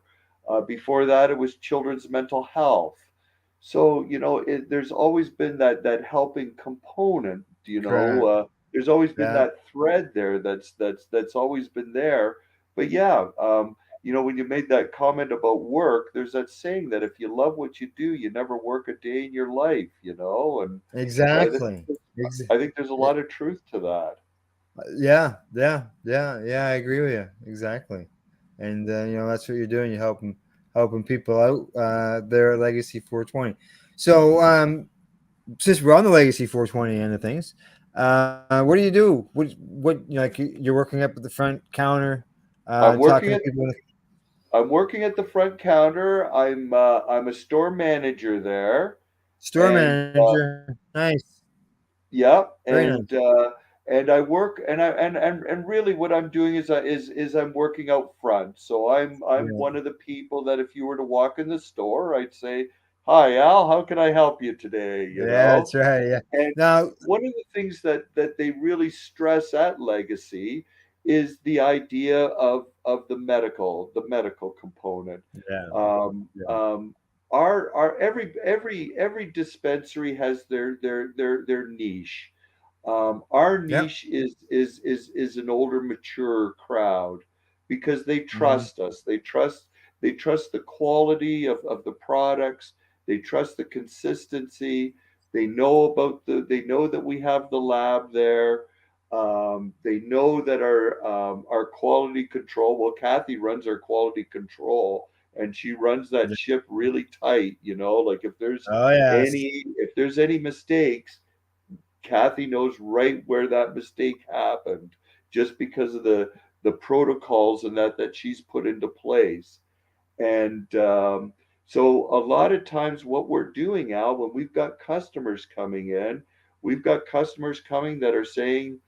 S4: Before that, it was children's mental health. So, there's always been that helping component,
S3: Correct.
S4: there's always been
S3: Yeah.
S4: that thread there that's always been there. But yeah, when you made that comment about work, there's that saying that if you love what you do, you never work a day in your life, and so
S3: Exactly.
S4: I think there's a lot of truth to that.
S3: Yeah. I agree with you. Exactly. And that's what you're doing. You're helping people out. Their Legacy 420. So since we're on the Legacy 420 end of things, what do you do? What like you're working up at the front counter,
S4: I'm
S3: talking
S4: working
S3: to
S4: at
S3: people.
S4: I'm working at the front counter. I'm a store manager there,
S3: Store
S4: and
S3: manager. Nice.
S4: yep,
S3: Very nice.
S4: and I work and really what I'm doing is I'm working out front. So I'm
S3: Yeah,
S4: one of the people that if you were to walk in the store, I'd say, "Hi, Al, how can I help you today?"
S3: yeah, that's right. Yeah.
S4: And
S3: Now,
S4: one of the things that they really stress at Legacy is the idea of the medical component.
S3: yeah,
S4: Um,
S3: yeah.
S4: um, our every dispensary has their niche. Our
S3: Yep.
S4: niche is an older, mature crowd because they
S3: Mhm.
S4: trust us. They trust the quality of the products. They trust the consistency. They know that we have the lab there. They know that our quality control. Well, Kathy runs our quality control, and she runs that
S3: Yeah.
S4: ship really tight. Like
S3: Oh yes.
S4: if there's any mistakes, Kathy knows right where that mistake happened, just because of the protocols and that she's put into place. And so a lot of times, what we're doing, Al, when we've got customers coming in, we've got customers coming that are saying,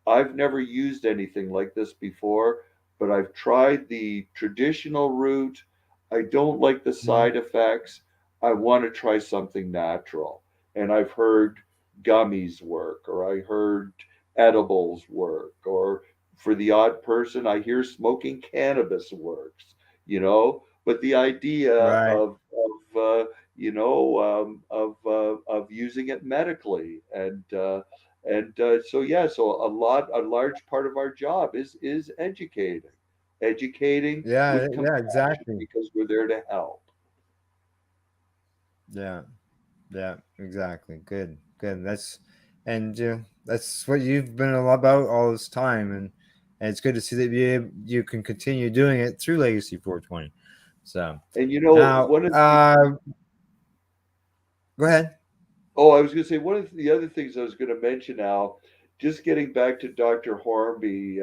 S4: I've never used anything like this before, but I've tried the traditional route. I don't like the
S3: Mhm.
S4: side effects. I want to try something natural. And I've heard gummies work, or I heard edibles work, or for the odd person, I hear smoking cannabis works, But the idea
S3: Right.
S4: of using it medically so a large part of our job is educating
S3: Yeah.
S4: with
S3: Yeah.
S4: compassion
S3: Exactly.
S4: because we're there to help.
S3: Yeah. Yeah. Exactly. Good. Good. That's what you've been about all this time, and it's good to see that you can continue doing it through Legacy 420. So
S4: And
S3: now,
S4: one of the
S3: go ahead.
S4: oh, I was going to say one of the other things I was going to mention, Al, just getting back to Dr. Hornby.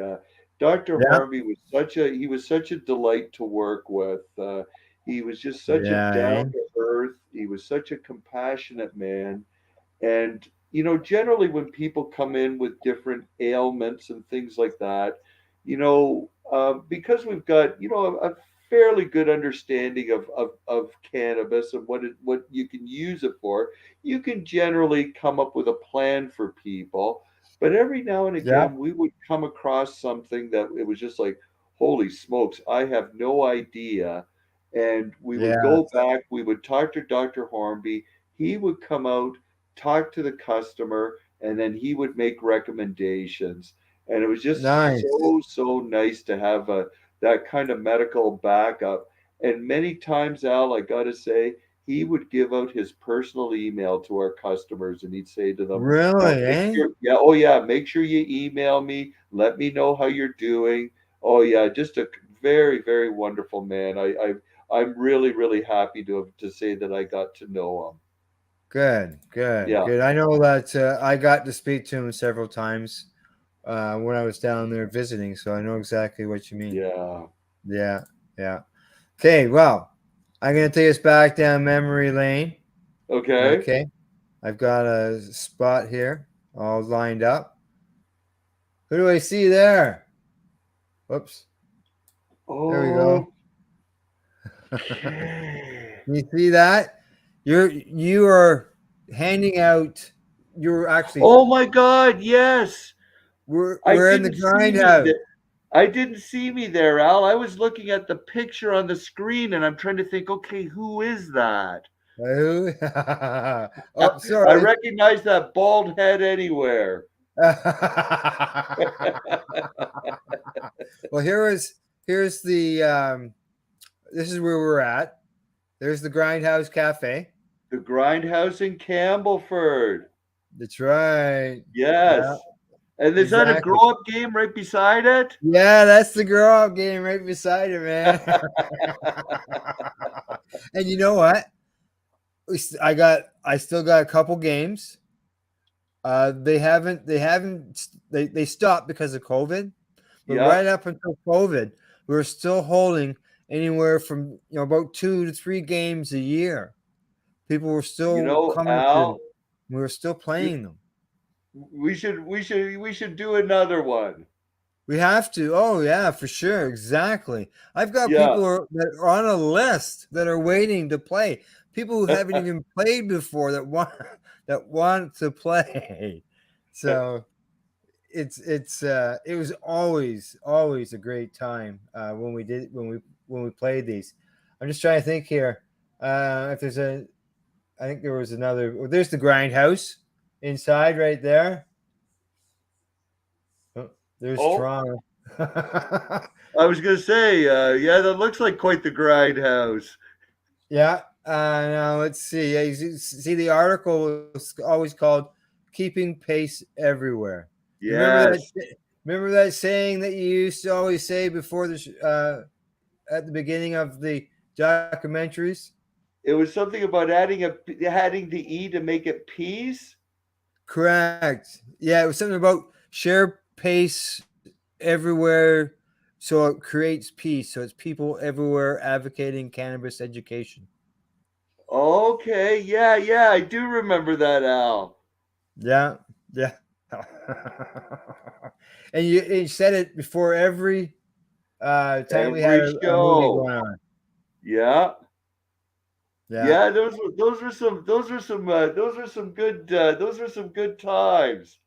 S4: Dr.
S3: Yeah.
S4: Hornby was such a delight to work with. He was just such a
S3: Yeah.
S4: down
S3: Eh?
S4: to earth. He was such a compassionate man. And, generally when people come in with different ailments and things like that, because we've got, a fairly good understanding of cannabis and what you can use it for, you can generally come up with a plan for people. But every now and
S3: Yeah.
S4: again, we would come across something that it was just like, holy smokes, I have no idea. And we would
S3: Yeah.
S4: go back, we would talk to Dr. Hornby. He would come out, talk to the customer, and then he would make recommendations. And it was just
S3: Nice.
S4: so nice to have that kind of medical backup. And many times, Al, I got to say, he would give out his personal email to our customers and he'd say to them, now
S3: Really?
S4: make
S3: Eh?
S4: sure, yeah, oh yeah, make sure you email me, let me know how you're doing. Oh yeah, just a very wonderful man. I'm really happy to say that I got to know him.
S3: Good. Good.
S4: Yeah.
S3: Good. I know that I got to speak to him several times when I was down there visiting, so I know exactly what you mean.
S4: Yeah.
S3: Yeah. Yeah. Okay. Well, I'm gonna take us back down memory lane.
S4: Okay.
S3: Okay. I've got a spot here all lined up. Who do I see there? Whoops. There we go.
S4: Okay.
S3: You see that? You are handing out. You're actually
S4: Oh my God, yes.
S3: We're in the grindhouse.
S4: I didn't see me there, Al. I was looking at the picture on the screen, and I'm trying to think. Okay, who is that?
S3: Oh,
S4: I
S3: sorry.
S4: recognize that bald head anywhere.
S3: Well, here's the this is where we're at. There's the Grindhouse Cafe.
S4: The Grindhouse in Campbellford.
S3: That's right.
S4: Yes.
S3: Yeah,
S4: And is that a
S3: exactly.
S4: grow-up game right beside it?
S3: Yeah, that's the grow up game right beside it, man. And you know what? I still got a couple games. They stopped because of COVID. But
S4: Yeah.
S3: right up until COVID, we were still holding anywhere from about 2 to 3 games a year. People were still coming
S4: Al,
S3: we were still playing them.
S4: we should do another one.
S3: We have to. Oh yeah, for sure. Exactly. I've got
S4: Yeah.
S3: people that are on a list that are waiting to play. People who haven't even played before that want to play. So it was always a great time when we played these. I'm just trying to think here. If there's I think there was another. Oh, there's the Grindhouse inside right there. Oh, there's Toronto.
S4: I was gonna say, yeah, that looks like quite the Grindhouse.
S3: Yeah. Now let's see. Yeah, you see the article was always called "Keeping Pace Everywhere."
S4: Yes.
S3: Remember that saying that you used to always say before at the beginning of the documentaries?
S4: It was something about adding the E to make it peace.
S3: Correct. Yeah, it was something about share pace everywhere, so it creates peace. So it's people everywhere advocating cannabis education.
S4: Okay, yeah, I do remember that, Al.
S3: Yeah. And you said it before every time we had a movie going on.
S4: Yeah.
S3: Yeah.
S4: Yeah, those were some good times.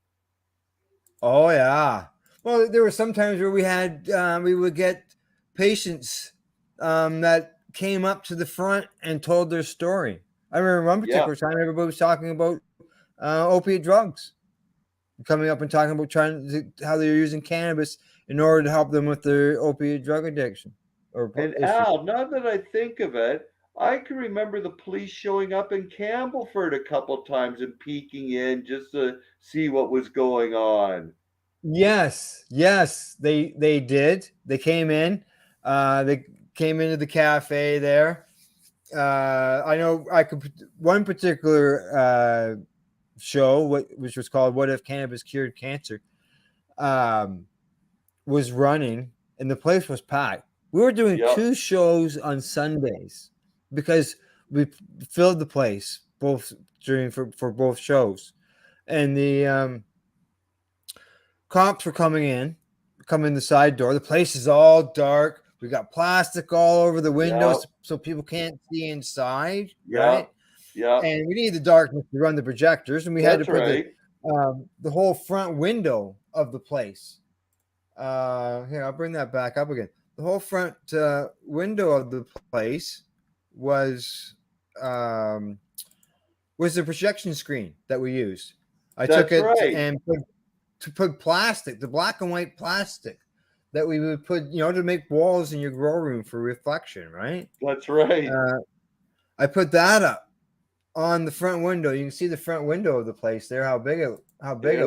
S3: Oh yeah. Well, there were some times where we would get patients that came up to the front and told their story. I remember one particular time everybody was talking about opiate drugs, coming up and talking about how they were using cannabis in order to help them with their opiate drug addiction.
S4: And Al, now that I think of it, I can remember the police showing up in Campbellford a couple times and peeking in just to see what was going on.
S3: Yes, they did. They came in. They came into the cafe there. I know one particular show, which was called "What If Cannabis Cured Cancer," was running, and the place was packed. We were doing 2 shows on Sundays because we filled the place for both shows, and the cops were coming in the side door. The place is all dark. We got plastic all over the windows so people can't see inside, right?
S4: Yeah.
S3: And we need the darkness to run the projectors, and we had to put the whole front window of the place. Here, I'll bring that back up again. The whole front window of the place was the projection screen that we used. I took it and put plastic, the black and white plastic that we would put, to make walls in your grow room for reflection, right?
S4: That's right.
S3: I put that up on the front window. You can see the front window of the place there. How big it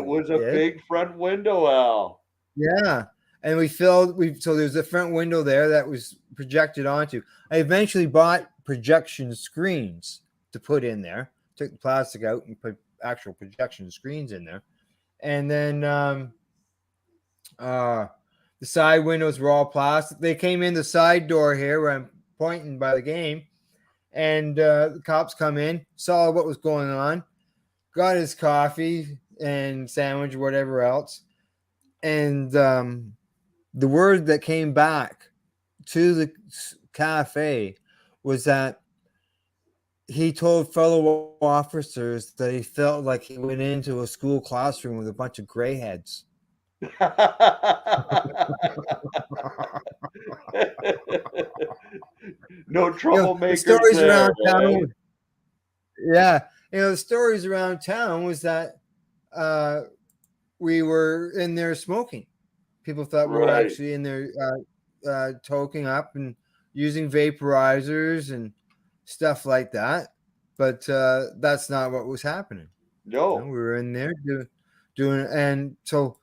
S4: was a big front window, Al.
S3: Yeah. And so there's a front window there that was projected onto. I eventually bought projection screens to put in there. Took the plastic out and put actual projection screens in there. And then the side windows were all plastic. They came in the side door here where I'm pointing by the game. And the cops come in, saw what was going on, got his coffee and sandwich, whatever else. And the word that came back to the cafe was that he told fellow officers that he felt like he went into a school classroom with a bunch of gray heads.
S4: No
S3: The
S4: troublemakers
S3: stories
S4: there,
S3: around
S4: eh?
S3: town. Yeah, the stories around town was that uh, we were in there smoking. People thought we were
S4: Right.
S3: actually in there toking up and using vaporizers and stuff like that. But that's not what was happening. We
S4: No.
S3: were in there doing, and so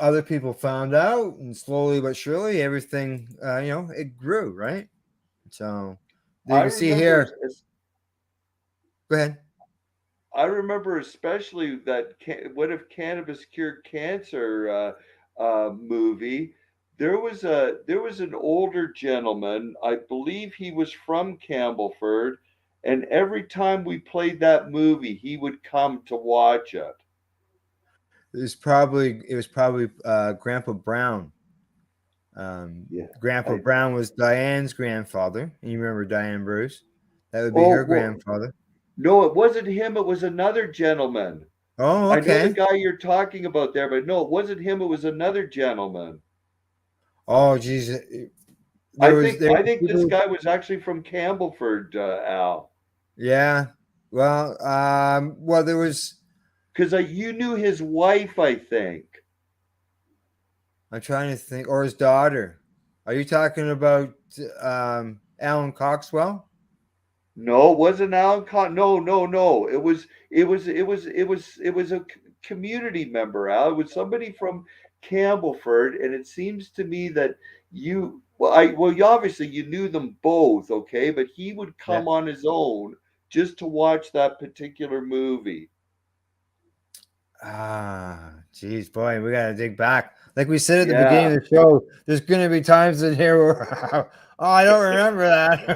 S3: other people found out, and slowly but surely, everything, it grew, right? So you
S4: I
S3: can see
S4: remember
S3: here. Go ahead.
S4: I remember especially that What If Cannabis Cured Cancer movie. There was an older gentleman. I believe he was from Campbellford, and every time we played that movie, he would come to watch it.
S3: It was probably Grandpa Brown.
S4: Yeah.
S3: Grandpa
S4: I
S3: Brown was Diane's grandfather. And you remember Diane Bruce? That would be
S4: Oh
S3: her
S4: well,
S3: grandfather.
S4: no, it wasn't him. It was another gentleman.
S3: Oh,
S4: I know the
S3: okay.
S4: guy you're talking about there, but no, it wasn't him. It was another gentleman.
S3: Oh, geez. There
S4: I
S3: was
S4: think this
S3: people.
S4: guy was actually from Campbellford, Al,
S3: Yeah. Well, there was.
S4: because you knew his wife, I think.
S3: I'm trying to think, or his daughter. Are you talking about Alan Coxwell?
S4: No, it wasn't Alan Con. No, no, no. It was a community member, Al. It was somebody from Campbellford, and it seems to me that you obviously you knew them both, okay, but he would
S3: Yeah.
S4: come on his own just to watch that particular movie.
S3: Geez, boy, we gotta dig back. Like we said at the
S4: Yeah.
S3: beginning of the show, there's gonna be times in here where, oh, I don't remember that.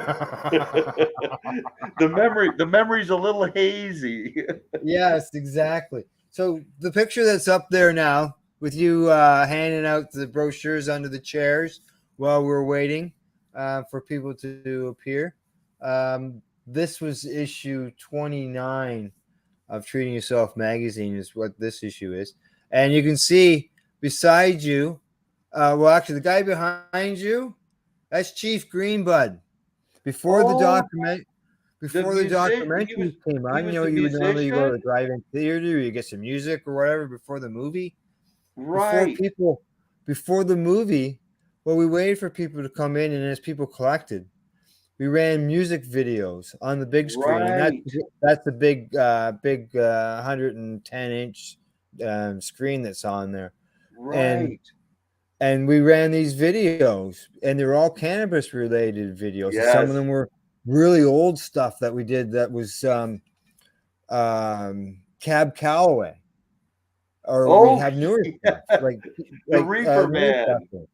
S4: The memory's a little hazy.
S3: Yes, exactly. So the picture that's up there now with you handing out the brochures under the chairs while we're waiting for people to appear. This was issue 29 of Treating Yourself magazine is what this issue is. And you can see beside you, actually the guy behind you, that's Chief Greenbud. Before the
S4: Oh,
S3: document
S4: the
S3: before the
S4: music.
S3: documentaries came
S4: He
S3: on,
S4: was the
S3: you would normally go to
S4: musician,
S3: the drive-in theater, you get some music or whatever before the movie. Before
S4: right?
S3: people, before the movie, well, we waited for people to come in, and as people collected, we ran music videos on the big screen, and
S4: Right,
S3: that's the big 110-inch screen that's on there, and
S4: right.
S3: we ran these videos, and they're all cannabis related videos. And some of
S4: Yes.
S3: them were really old stuff that we did that was Cab Calloway, or we
S4: Oh,
S3: have newer
S4: yeah.
S3: stuff like
S4: The Reefer
S3: newer stuff.
S4: Man.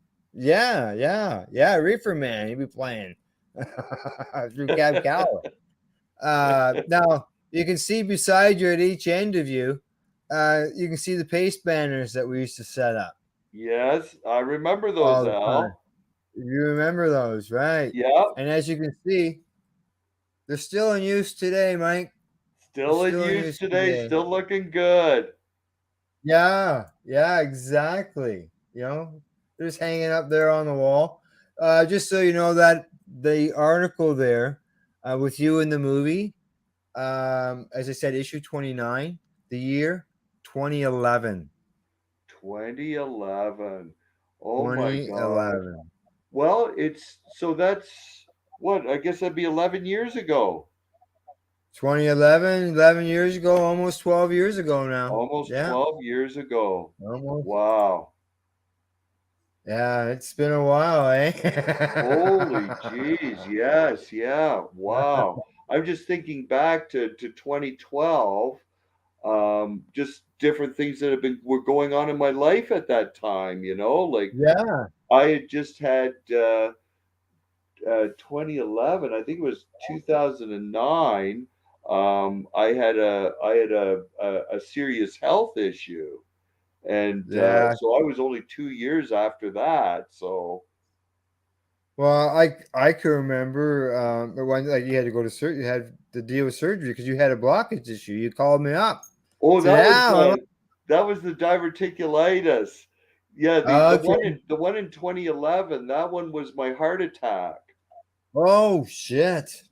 S3: Yeah, Reefer Man, he'd be playing through Cab Calloway. Now you can see beside you at each end of you, you can see the paste banners that we used to set up
S4: Yes, I remember those,
S3: all the time.
S4: Al.
S3: You remember those, right?
S4: Yep.
S3: And as you can see, they're still in use today, Mike. They're
S4: Still in
S3: still in
S4: use
S3: use
S4: today,
S3: today.
S4: still looking good.
S3: Yeah, exactly. They're just hanging up there on the wall. Just so you know that the article there with you in the movie, as I said, issue 29, the year 2011.
S4: 2011. Oh my God.
S3: 2011.
S4: Well, that's what, I guess that'd be 11 years ago.
S3: 2011, 11 years ago, almost 12 years ago now.
S4: Almost
S3: Yeah,
S4: 12 years ago.
S3: almost.
S4: Wow.
S3: Yeah, it's been a while, eh?
S4: Holy jeez, yes, yeah, wow. I'm just thinking back to 2012, just different things that were going on in my life at that time, like
S3: Yeah,
S4: I had just had 2011, I think it was 2009. I had a serious health issue, and
S3: yeah.
S4: so I was only 2 years after that. So,
S3: Well, I can remember when like you had to go to surgery, you had to deal with surgery because you had a blockage issue. You called me up,
S4: oh,
S3: said, "Al,
S4: That was the diverticulitis. Yeah, the one in 2011. That one was my heart attack.
S3: Oh shit.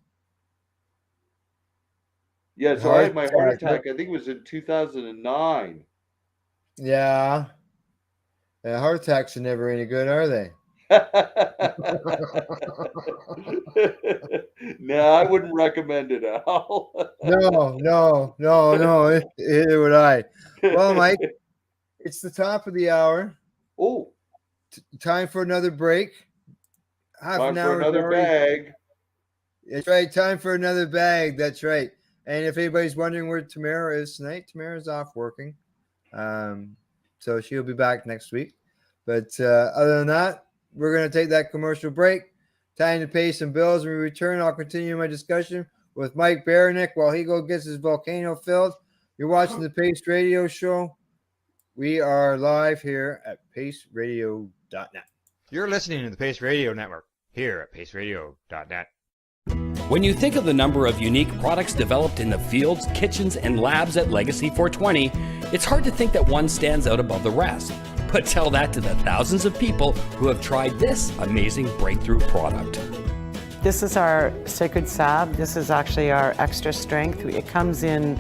S4: Yeah, so I had my heart attack. I think it was in 2009.
S3: Yeah. Heart attacks are never any good, are they?
S4: No, I wouldn't recommend it, Al.
S3: No. Either would I. Well, Mike, it's the top of the hour.
S4: Oh,
S3: Time for another break.
S4: Time for another bag.
S3: That's right. Time for another bag. That's right. And if anybody's wondering where Tamara is tonight, Tamara's off working. So she'll be back next week. But other than that, we're going to take that commercial break. Time to pay some bills. When we return, I'll continue my discussion with Mike Baranik while he gets his volcano filled. You're watching the Pace Radio Show. We are live here at paceradio.net.
S1: You're listening to the Pace Radio Network here at paceradio.net.
S8: When you think of the number of unique products developed in the fields, kitchens, and labs at Legacy 420, it's hard to think that one stands out above the rest. But tell that to the thousands of people who have tried this amazing breakthrough product.
S9: This is our Sacred Salve. This is actually our extra strength. It comes in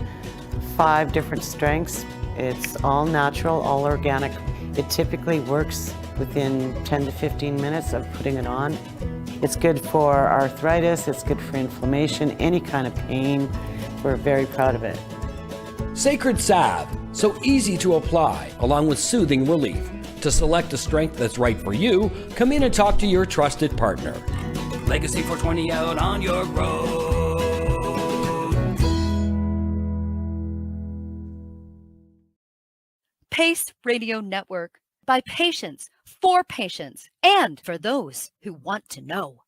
S9: 5 different strengths. It's all natural, all organic. It typically works within 10 to 15 minutes of putting it on. It's good for arthritis, it's good for inflammation, any kind of pain. We're very proud of it.
S8: Sacred Salve, so easy to apply, along with soothing relief. To select a strength that's right for you, come in and talk to your trusted partner. Legacy 420 out on your road.
S10: Pace Radio Network, by patients, for patients, and for those who want to know.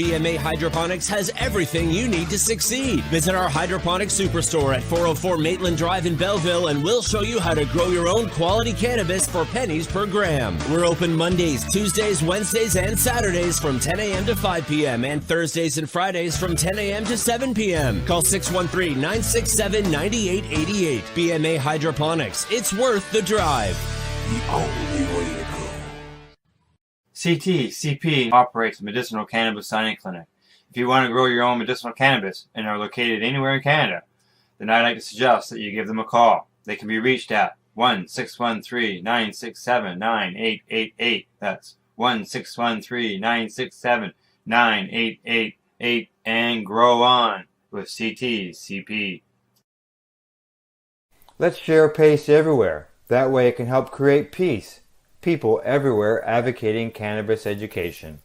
S11: BMA Hydroponics has everything you need to succeed. Visit our hydroponics superstore at 404 Maitland Drive in Belleville, and we'll show you how to grow your own quality cannabis for pennies per gram. We're open Mondays, Tuesdays, Wednesdays, and Saturdays from 10 a.m. to 5 p.m. and Thursdays and Fridays from 10 a.m. to 7 p.m. Call 613-967-9888. BMA Hydroponics. It's worth the drive. The only way to go.
S3: CP operates a medicinal cannabis signing clinic. If you want to grow your own medicinal cannabis and are located anywhere in Canada, then I'd like to suggest that you give them a call. They can be reached at 1-613-967-9888. That's 1-613-967-9888, and grow on with CP. Let's share PACE everywhere. That way it can help create peace. People everywhere advocating cannabis education.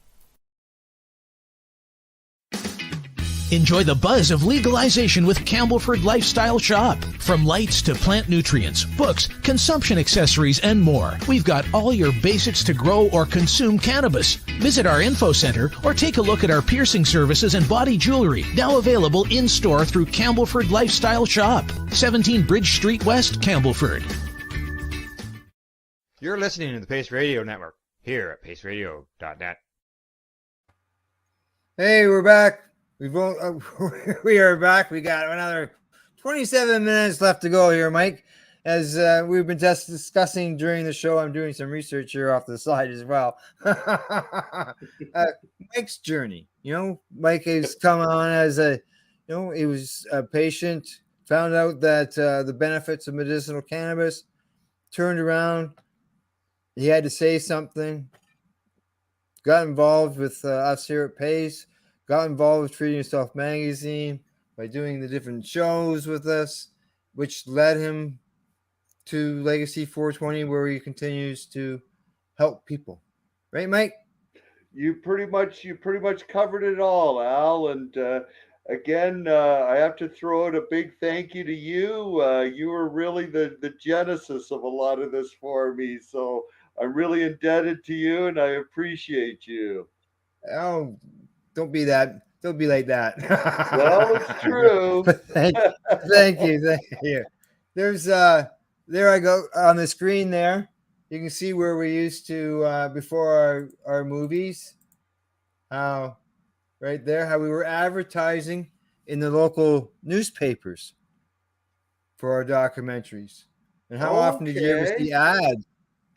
S12: Enjoy the buzz of legalization with Campbellford Lifestyle Shop. From lights to plant nutrients, books, consumption accessories, and more, we've got all your basics to grow or consume cannabis. Visit our info center or take a look at our piercing services and body jewelry, now available in-store through Campbellford Lifestyle Shop, 17 Bridge Street West, Campbellford.
S1: You're listening to the Pace Radio Network here at paceradio.net.
S3: Hey, we're back. We are back. We got another 27 minutes left to go here, Mike. As we've been just discussing during the show, I'm doing some research here off the side as well. Mike's journey. Mike has come on as he was a patient, found out that the benefits of medicinal cannabis, turned around. He had to say something, got involved with us here at Pace, got involved with Treating Yourself magazine by doing the different shows with us, which led him to Legacy 420, where he continues to help people. Right, Mike?
S4: You pretty much covered it all, Al. And again, I have to throw out a big thank you to you. You were really the genesis of a lot of this for me. So I'm really indebted to you, and I appreciate you.
S3: Oh, don't be like that.
S4: Well, it's true.
S3: Thank you. There's there I go on the screen there. You can see where we used to before our movies. Right there, how we were advertising in the local newspapers for our documentaries. And how often did you ever
S4: Okay.
S3: see ads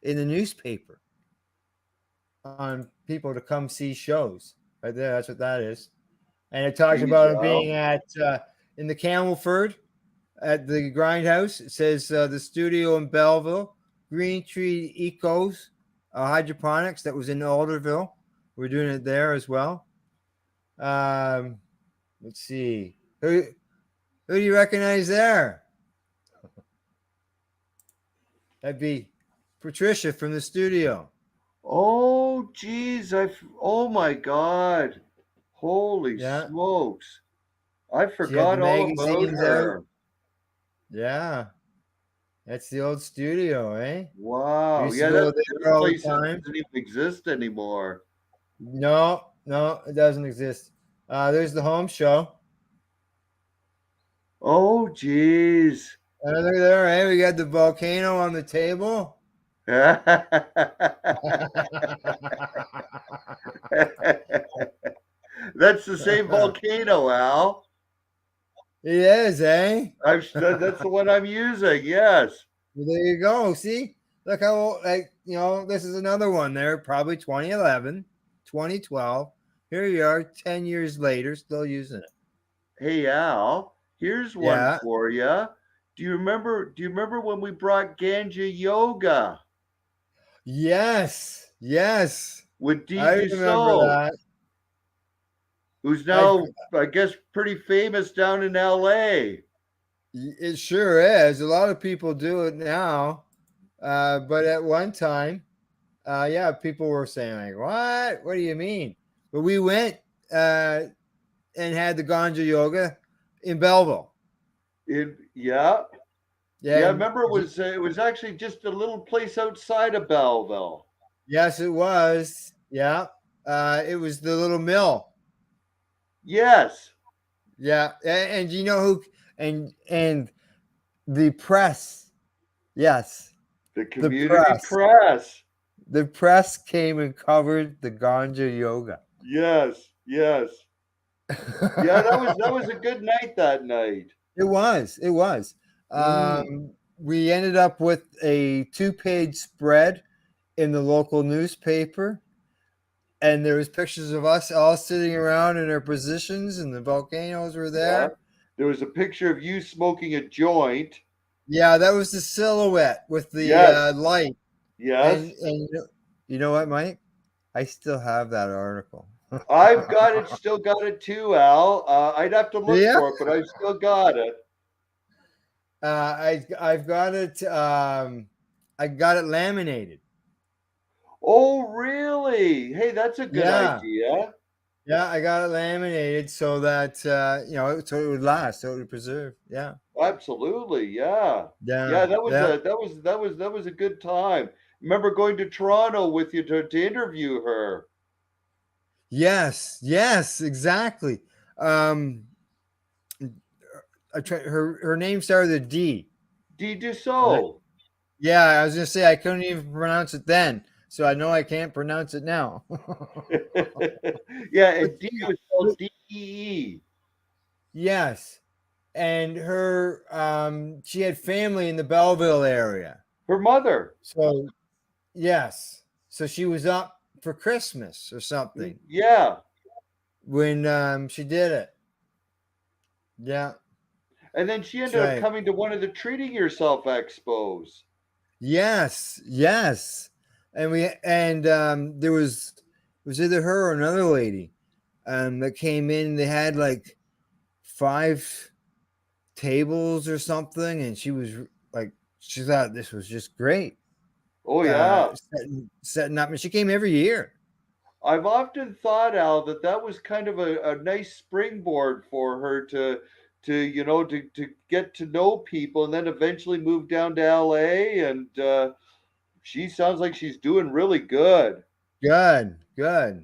S3: in the newspaper on people to come see shows? Right there, that's what that is. And it talks
S4: Geez,
S3: about him being
S4: Al.
S3: at in the Campbellford at the Grindhouse. It says the studio in Belleville, Green Tree Ecos, hydroponics that was in Alderville. We're doing it there as well. Let's see. Who do you recognize there? That'd be Patricia from the studio.
S4: Oh, geez. Oh, my God. Holy
S3: Yeah.
S4: smokes. I
S3: She had the
S4: forgot all about
S3: magazines out.
S4: her.
S3: Yeah. That's the old studio, eh? We
S4: Wow.
S3: used to
S4: Yeah,
S3: go
S4: that
S3: there all the
S4: place
S3: time.
S4: doesn't even exist anymore.
S3: No, it doesn't exist. There's the home show.
S4: Oh, geez.
S3: Look there, eh? We got the volcano on the table.
S4: That's the same volcano, Al.
S3: It is, eh?
S4: That's the one I'm using. Yes.
S3: Well, there you go. See, look how this is another one there. Probably 2011, 2012. Here you are, 10 years later, still using it.
S4: Hey, Al. Here's one for you. Do you remember when we brought Ganja Yoga?
S3: Yes.
S4: With D.
S3: I remember that.
S4: Who's now, I guess, pretty famous down in LA.
S3: It sure is. A lot of people do it now. But at one time, people were saying, like, what do you mean? But we went and had the Ganja Yoga in Belleville.
S4: Yeah. I remember it was actually just a little place outside of Belleville.
S3: Yes, it was. Yeah. It was the little mill.
S4: Yes.
S3: Yeah. And you know who and the press. Yes.
S4: The community press.
S3: The press came and covered the Ganja Yoga.
S4: Yes. Yeah, that was a good night that night.
S3: It was. We ended up with a 2-page spread in the local newspaper, and there was pictures of us all sitting around in our positions, and the volcanoes were there.
S4: Yeah. There was a picture of you smoking a joint.
S3: Yeah, that was the silhouette with the light.
S4: Yes.
S3: And you know what, Mike? I still have that article.
S4: I've got it, still got it too, Al. I'd have to look for it, but I've still got it.
S3: I've got it. I got it laminated.
S4: Oh, really? Hey, that's a good idea.
S3: Yeah, I got it laminated so that so it would last, so it would preserve. Yeah,
S4: absolutely. Yeah.
S3: Yeah.
S4: That was a good time. Remember going to Toronto with you to interview her.
S3: Yes, exactly. Her name started with D.
S4: D. Dussault.
S3: Yeah, I was gonna say I couldn't even pronounce it then, so I know I can't pronounce it now.
S4: Yeah, and D was spelled D-E-E.
S3: Yes, and her she had family in the Belleville area.
S4: Her mother.
S3: So yes, so she was up for Christmas or something.
S4: Yeah.
S3: When she did it. Yeah.
S4: And then she ended up coming to one of the Treating Yourself expos.
S3: Yes. And there was it was either her or another lady that came in. They had like 5 tables or something, and she was like, she thought this was just great.
S4: Oh yeah,
S3: setting up, and she came every year.
S4: I've often thought, Al, that was kind of a nice springboard for her to get to know people, and then eventually move down to LA, and she sounds like she's doing really good.
S3: Good. Now,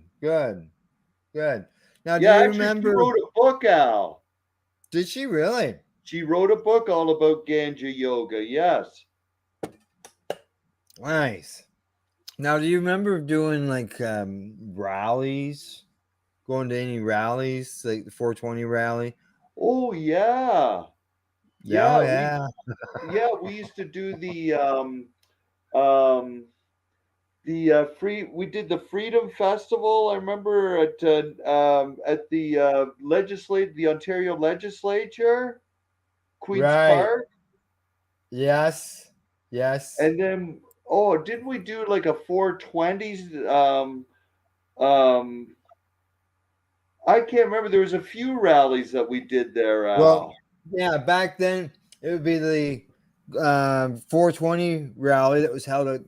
S3: do you remember?
S4: She wrote a book, Al.
S3: Did she really?
S4: She wrote a book all about Ganja Yoga. Yes.
S3: Nice. Now, do you remember doing like rallies? Going to any rallies, like the 420 rally?
S4: Oh yeah.
S3: Yeah,
S4: Yeah, we used to do um we did the Freedom Festival. I remember at the the Ontario Legislature, Queen's
S3: right.
S4: Park.
S3: Yes, yes.
S4: And then, oh, didn't we do like a 420s? Um, I can't remember. There was a few rallies that we did there,
S3: Well,
S4: Al.
S3: yeah, back then it would be the 420 rally that was held at,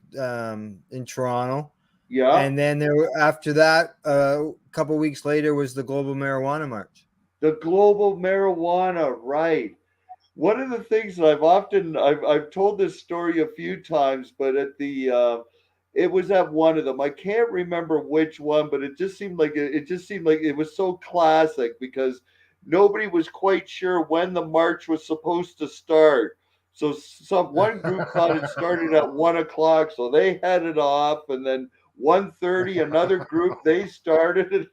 S3: in Toronto.
S4: Yeah,
S3: And then after that, a couple weeks later was the Global Marijuana March.
S4: the global marijuana, right. One of the things that I've told this story a few times, but it was at one of them. I can't remember which one, but it just seemed like it was so classic because nobody was quite sure when the march was supposed to start. So one group thought it started at 1 o'clock, so they headed off, and then 1:30, another group they started, and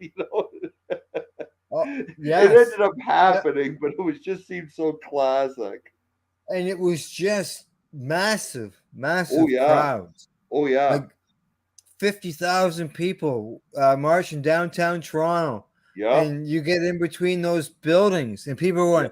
S3: Oh,
S4: it ended
S3: yes.
S4: up happening, but it was just seemed so classic.
S3: And it was just massive,
S4: Oh
S3: massive
S4: yeah.
S3: crowds.
S4: Oh yeah.
S3: Like 50,000 people marching downtown Toronto.
S4: Yeah.
S3: And you get in between those buildings, and people are going,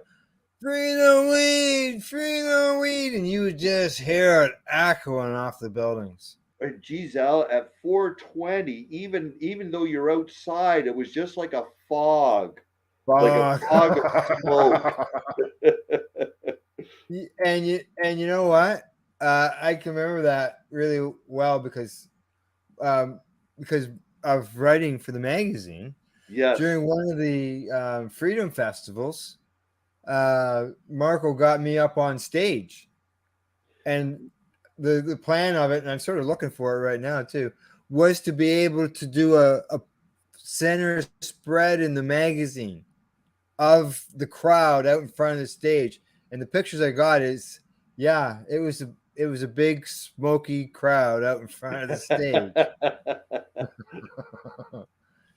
S3: free the weed, free the weed. And you would just hear it echoing off the buildings.
S4: Geez, Al, at 420, even though you're outside, it was just like a fog. Like a fog of smoke.
S3: And you know what? I can remember that really well because of writing for the magazine.
S4: Yes.
S3: During one of the Freedom Festivals, Marco got me up on stage, and the plan of it, and I'm sort of looking for it right now too, was to be able to do a center spread in the magazine of the crowd out in front of the stage. And the pictures I got is, yeah, it was a big smoky crowd out in front of the stage.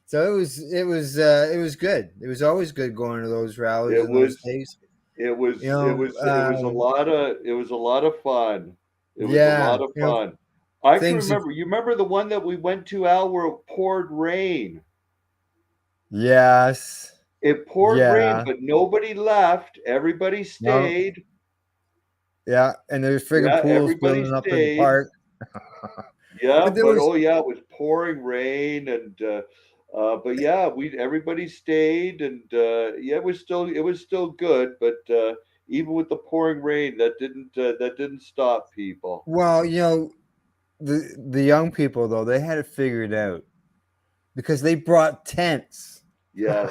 S3: So it was good. It was always good going to those rallies in those days.
S4: It was
S3: You know,
S4: it was a lot of fun. It was a
S3: yeah,
S4: lot of fun. I can
S3: things.
S4: remember. You remember the one that we went to, Al, where it poured rain?
S3: Yes.
S4: It poured rain,
S3: Yeah.
S4: but nobody left. Everybody
S3: No.
S4: stayed.
S3: Yeah, and there's friggin'
S4: Yeah,
S3: pools
S4: everybody
S3: building up in the
S4: stayed.
S3: park.
S4: Yeah,
S3: But there
S4: but
S3: was
S4: oh yeah, it was pouring rain, and but yeah, everybody stayed, and yeah, it was still good, but even with the pouring rain, that didn't stop people.
S3: well, you know, the young people though, they had it figured out because they brought tents.
S4: Yes,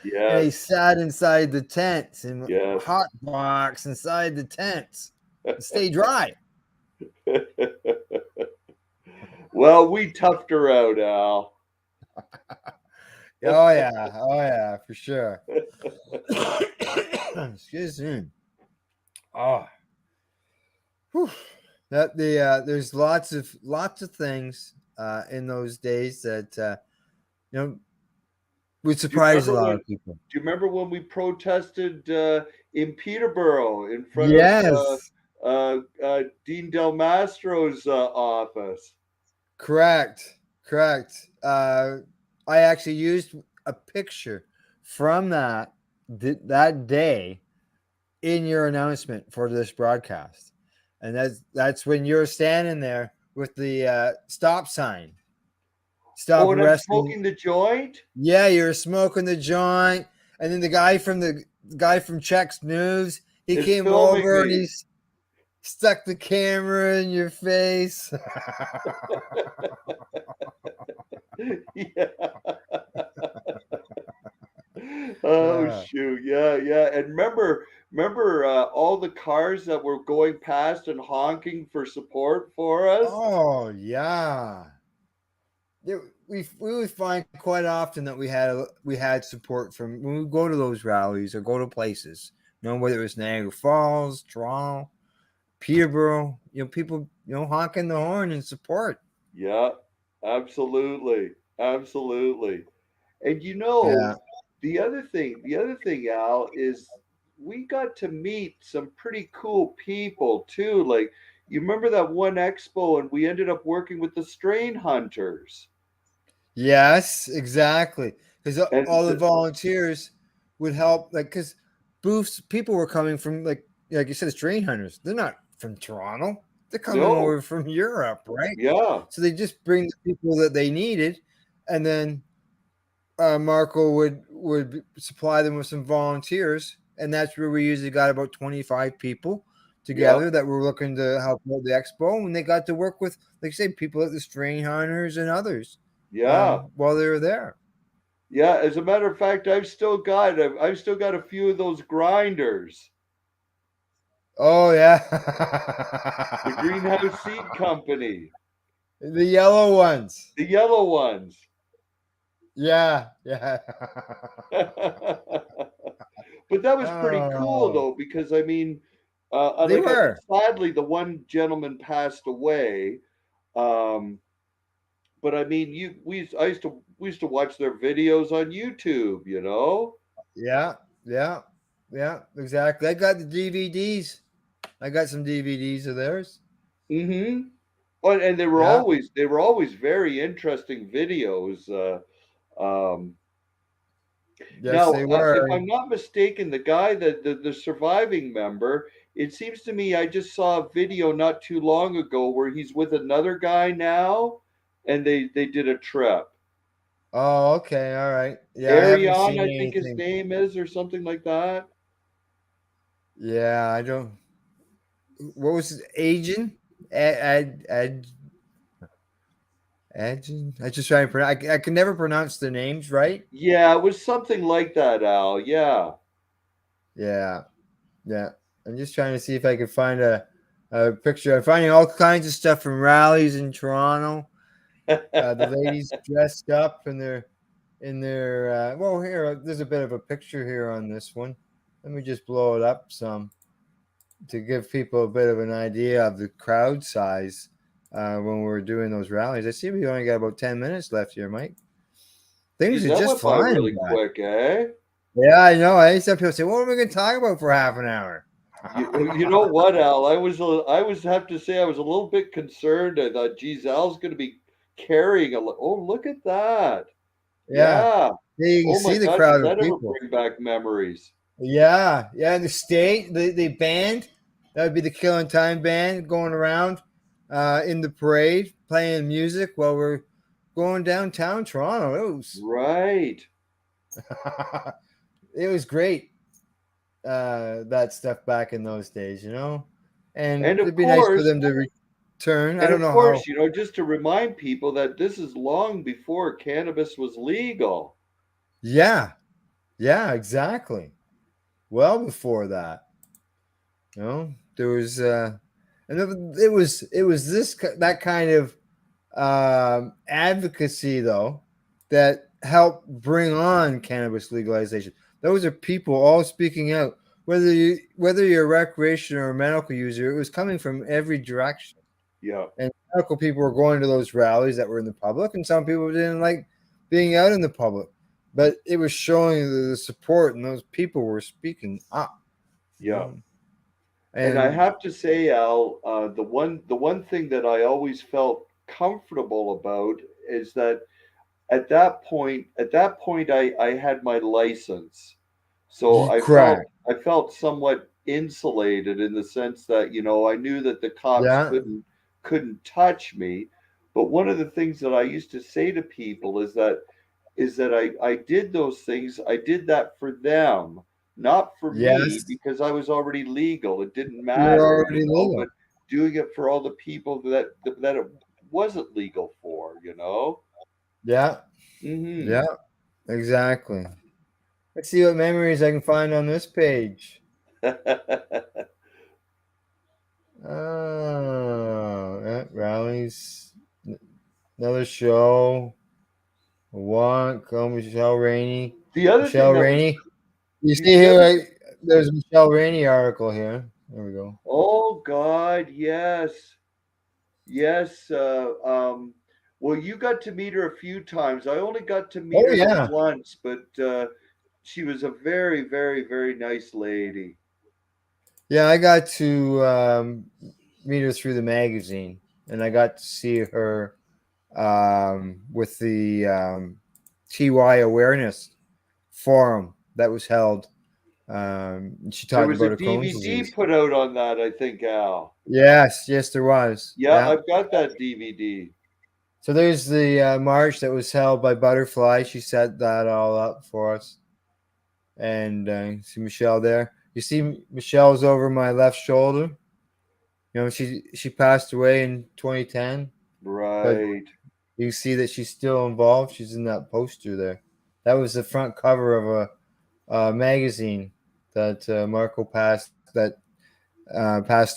S3: And they
S4: yes,
S3: sat inside the tents and
S4: yes.
S3: hot box inside the tents to stay dry.
S4: Well, we toughed her out, Al.
S3: Oh yeah, for sure. Excuse me. Oh, whew. There's lots of things in those days that you know would surprise a lot of people.
S4: Do you remember when we protested in Peterborough in front
S3: Yes,
S4: of Dean Del Mastro's office?
S3: correct. I actually used a picture from that day in your announcement for this broadcast, and that's when you're standing there with the stop sign. Stop
S4: and I'm
S3: arresting.
S4: smoking the joint.
S3: Yeah, you're smoking the joint, and then the guy from Chex News, he came over and he stuck the camera in your face.
S4: Yeah. Oh shoot, yeah. And remember all the cars that were going past and honking for support for us?
S3: Oh yeah. We would find quite often that we had support from when we go to those rallies or go to places. You know, whether it was Niagara Falls, Toronto, Peterborough, people, honking the horn in support.
S4: Yeah, absolutely. And
S3: Yeah.
S4: the other thing, Al, is to meet some pretty cool people too. Like, you remember that one expo, and we ended up working with the strain hunters.
S3: Yes, exactly. Because
S4: And
S3: all the volunteers would help, like, because booths, people were coming from, like you said, strain hunters. They're not from Toronto. They're coming
S4: no,
S3: over from Europe, right?
S4: yeah,
S3: So they just bring the people that they needed, and then Marco would supply them with some volunteers, and that's where we usually got about 25 people
S4: yeah,
S3: together that were looking to help out the expo, and they got to work with, like I say, people at the strain hunters and others
S4: yeah,
S3: while they were there.
S4: yeah. As a matter of fact, I've still got a few of those grinders.
S3: Oh yeah,
S4: The Greenhouse Seed Company,
S3: the yellow ones.
S4: the yellow ones.
S3: Yeah, yeah.
S4: But that was pretty cool
S3: Oh,
S4: though, because I mean,
S3: they
S4: like,
S3: were.
S4: sadly, the one gentleman passed away. Um, but I mean, we used to watch their videos on YouTube. You know.
S3: Yeah, yeah, yeah. Exactly. I got the DVDs. I got some DVDs of theirs.
S4: Mm-hmm. Oh, and
S3: Yeah.
S4: they were always very interesting videos. Um,
S3: Yes,
S4: Now,
S3: they were.
S4: if I'm not mistaken, the guy that the surviving member, it seems to me I just saw a video not too long ago where he's with another guy now, and they did a trip.
S3: Oh, okay. All right. Yeah, I haven't
S4: Ariane,
S3: seen
S4: I think his
S3: anything.
S4: name is, or something like that.
S3: Yeah, I don't. What was his agent? Ad, I just trying to pronounce. I can never pronounce the names right.
S4: Yeah, it was something like that, Al. Yeah.
S3: Yeah, yeah. I'm just trying to see if I can find a picture. I'm finding all kinds of stuff from rallies in Toronto. The ladies dressed up in their well, here there's a bit of a picture here on this one. Let me just blow it up some to give people a bit of an idea of the crowd size when we're doing those rallies. I see we only got about 10 minutes left here, Mike. Things
S4: Geez,
S3: are
S4: that
S3: just
S4: went by
S3: flying
S4: really
S3: by.
S4: quick, eh?
S3: Yeah, I know. I used to have people say, "What are we going to talk about for half an hour?"
S4: You know what, Al? I was have to say I was a little bit concerned. I thought, geez, Al's going to be carrying a. Oh, look at that!
S3: Yeah,
S4: Yeah.
S3: yeah, you can
S4: Oh my
S3: see the
S4: God, does
S3: crowd of
S4: that ever
S3: people.
S4: bring back memories?
S3: Yeah, yeah. And the state, the band, that would be the Killing Time band going around in the parade playing music while we're going downtown Toronto.
S4: Right.
S3: It was great. That stuff back in those days, and
S4: And of
S3: it'd be nice for
S4: course,
S3: them to return. I
S4: and
S3: don't
S4: of
S3: know how.
S4: course, just to remind people that this is long before cannabis was legal.
S3: Yeah, yeah, exactly. Well before that, there was, and it was that kind of advocacy though that helped bring on cannabis legalization. Those are people all speaking out, whether you're a recreational or a medical user. It was coming from every direction,
S4: Yeah.
S3: and medical people were going to those rallies that were in the public, and some people didn't like being out in the public, but it was showing the support, and those people were speaking up. you
S4: Yeah.
S3: know?
S4: And I
S3: And
S4: have to say, Al, the one thing that I always felt comfortable about is that at that point I had my license. So
S3: correct.
S4: I felt somewhat insulated in the sense that, I knew that the cops
S3: Yeah.
S4: couldn't touch me. But one of the things that I used to say to people is that I did those things. I did that for them, not for me,
S3: Yes.
S4: because I was already legal. It didn't
S3: You're
S4: matter,
S3: already
S4: but
S3: legal.
S4: doing it for all the people that it wasn't legal for.
S3: Yeah.
S4: Hmm.
S3: Yeah. Exactly. Let's see what memories I can find on this page. Oh, yeah, rallies. Another show. One. Go Michelle Rainey.
S4: The other thing
S3: Michelle
S4: that was
S3: Rainey. You see
S4: the
S3: here,
S4: other
S3: there's a Michelle Rainey article here. There we go.
S4: Oh God, yes. Yes. Well, you got to meet her a few times. I only got to meet
S3: Oh
S4: her the
S3: yeah.
S4: once, but she was a very, very, very nice lady.
S3: Yeah, I got to meet her through the magazine, and I got to see her with the TY awareness forum that was held. She
S4: There
S3: talked
S4: was a
S3: about her Crohn's
S4: DVD
S3: disease.
S4: put out on that, I think, Al.
S3: Yes, yes, there was.
S4: Yeah,
S3: Yeah.
S4: I've got that DVD.
S3: So there's the march that was held by Butterfly. She set that all up for us. And see Michelle there. You see Michelle's over my left shoulder. You know, she passed away in 2010. But
S4: Right.
S3: you see that she's still involved. She's in that poster there. That was the front cover of a magazine that Marco passed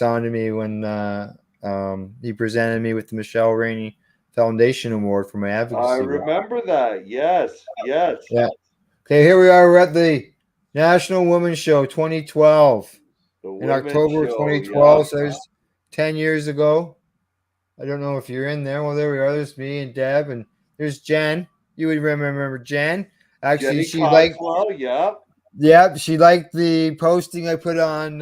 S3: on to me when he presented me with the Michelle Rainey Foundation Award for my
S4: I
S3: advocacy work.
S4: remember that. Yes, yes.
S3: Yeah. Okay, here we are. We're at the National Women's Show 2012
S4: The
S3: in
S4: women's
S3: October of
S4: show,
S3: 2012.
S4: yeah.
S3: So there's 10 years ago. I don't know if you're in there. Well, there we are. There's me and Deb, and there's Jen. You would remember Jen. Actually,
S4: Jenny
S3: she liked.
S4: Cogswell, yeah.
S3: Yeah, she liked the posting I put on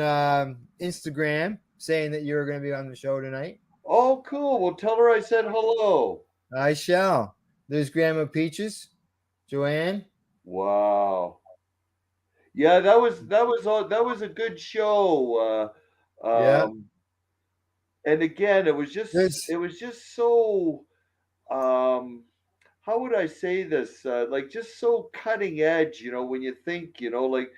S3: Instagram saying that you were going to be on the show tonight.
S4: Oh, cool. Well, tell her I said hello.
S3: I shall. There's Grandma Peaches, Joanne.
S4: Wow. Yeah, that was a good show.
S3: Yeah.
S4: And again, it was just so how would I say this? Like just so cutting edge, when you think, like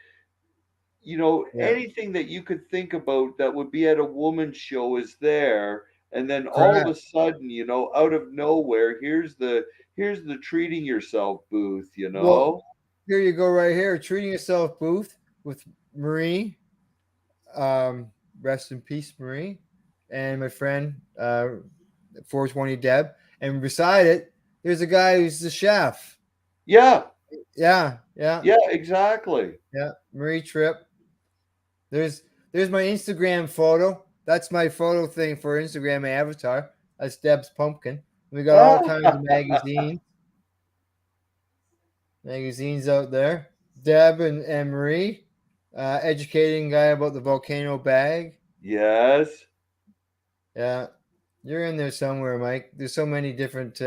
S3: Yeah.
S4: anything that you could think about that would be at a woman's show is there. And then all of a
S3: Correct.
S4: sudden, out of nowhere, here's the treating yourself booth,
S3: Well, here you go right here. Treating Yourself booth with Marie. Rest in peace, Marie. And my friend, 420 Deb. And beside it, there's a guy who's the chef.
S4: Yeah.
S3: Yeah.
S4: Yeah, exactly.
S3: Yeah. Marie Tripp. There's my Instagram photo. That's my photo thing for Instagram, my avatar. That's Deb's pumpkin. We got all kinds of magazines out there. Deb and Marie, educating guy about the volcano bag.
S4: Yes.
S3: Yeah, you're in there somewhere, Mike. There's so many different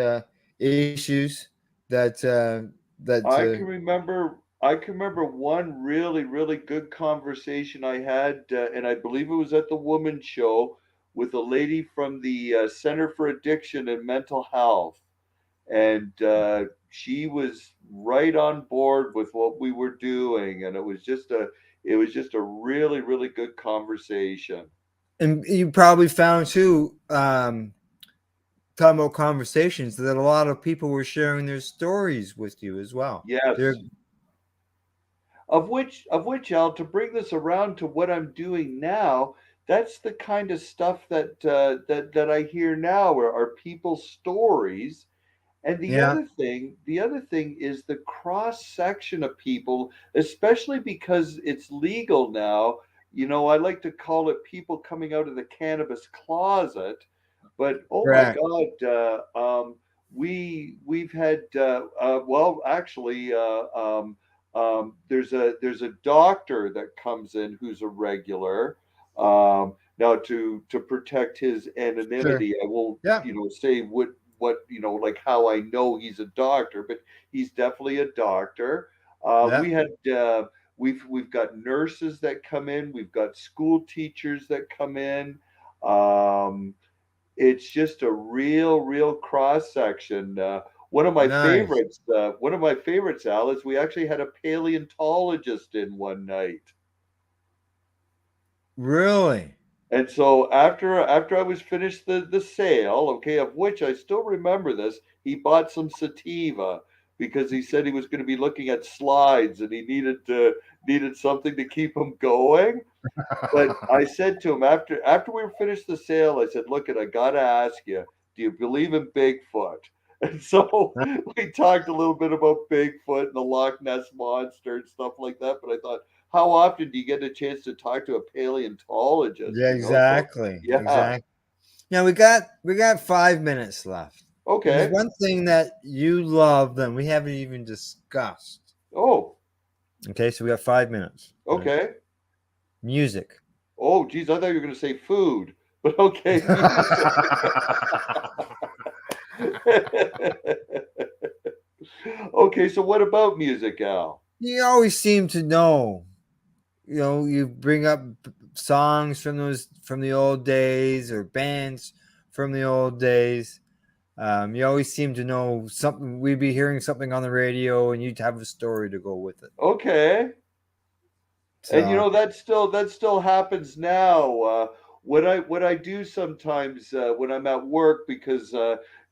S3: issues that
S4: I can remember one really, really good conversation I had, and I believe it was at the Women's Show with a lady from the Center for Addiction and Mental Health, and she was right on board with what we were doing, and it was just a really, really good conversation.
S3: And you probably found too, talking about conversations, that a lot of people were sharing their stories with you as well.
S4: Yes. Of which, Al, to bring this around to what I'm doing now, that's the kind of stuff that that I hear now are people's stories. And the other thing is the cross section of people, especially because it's legal now. I like to call it people coming out of the cannabis closet. But oh my God, we've had well, actually, there's a doctor that comes in who's a regular. Now to protect his anonymity, I won't say what like how I know he's a doctor, but he's definitely a doctor. We had we've got nurses that come in, we've got school teachers that come in. It's just a real cross section. One of my favorites, Al, is we actually had a paleontologist in one night.
S3: Really?
S4: And so after I was finished the sale, okay, of which I still remember this, he bought some sativa because he said he was going to be looking at slides and he needed something to keep him going. But I said to him after we were finished the sale, I said, "Look, I gotta ask you, do you believe in Bigfoot?" And so we talked a little bit about Bigfoot and the Loch Ness monster and stuff like that. But I thought, how often do you get a chance to talk to a paleontologist?
S3: Yeah, exactly. Exactly. Now we got 5 minutes left.
S4: Okay.
S3: And there's one thing that you love that we haven't even discussed.
S4: Oh.
S3: Okay, so we got 5 minutes.
S4: Okay.
S3: Music.
S4: Oh, geez, I thought you were going to say food, but okay, music. Okay, so what about music, Al?
S3: You always seem to know. You know, you bring up songs from the old days or bands from the old days. You always seem to know something. We'd be hearing something on the radio, and you'd have a story to go with it.
S4: Okay. And
S3: So,
S4: that still happens now. What I do sometimes when I'm at work because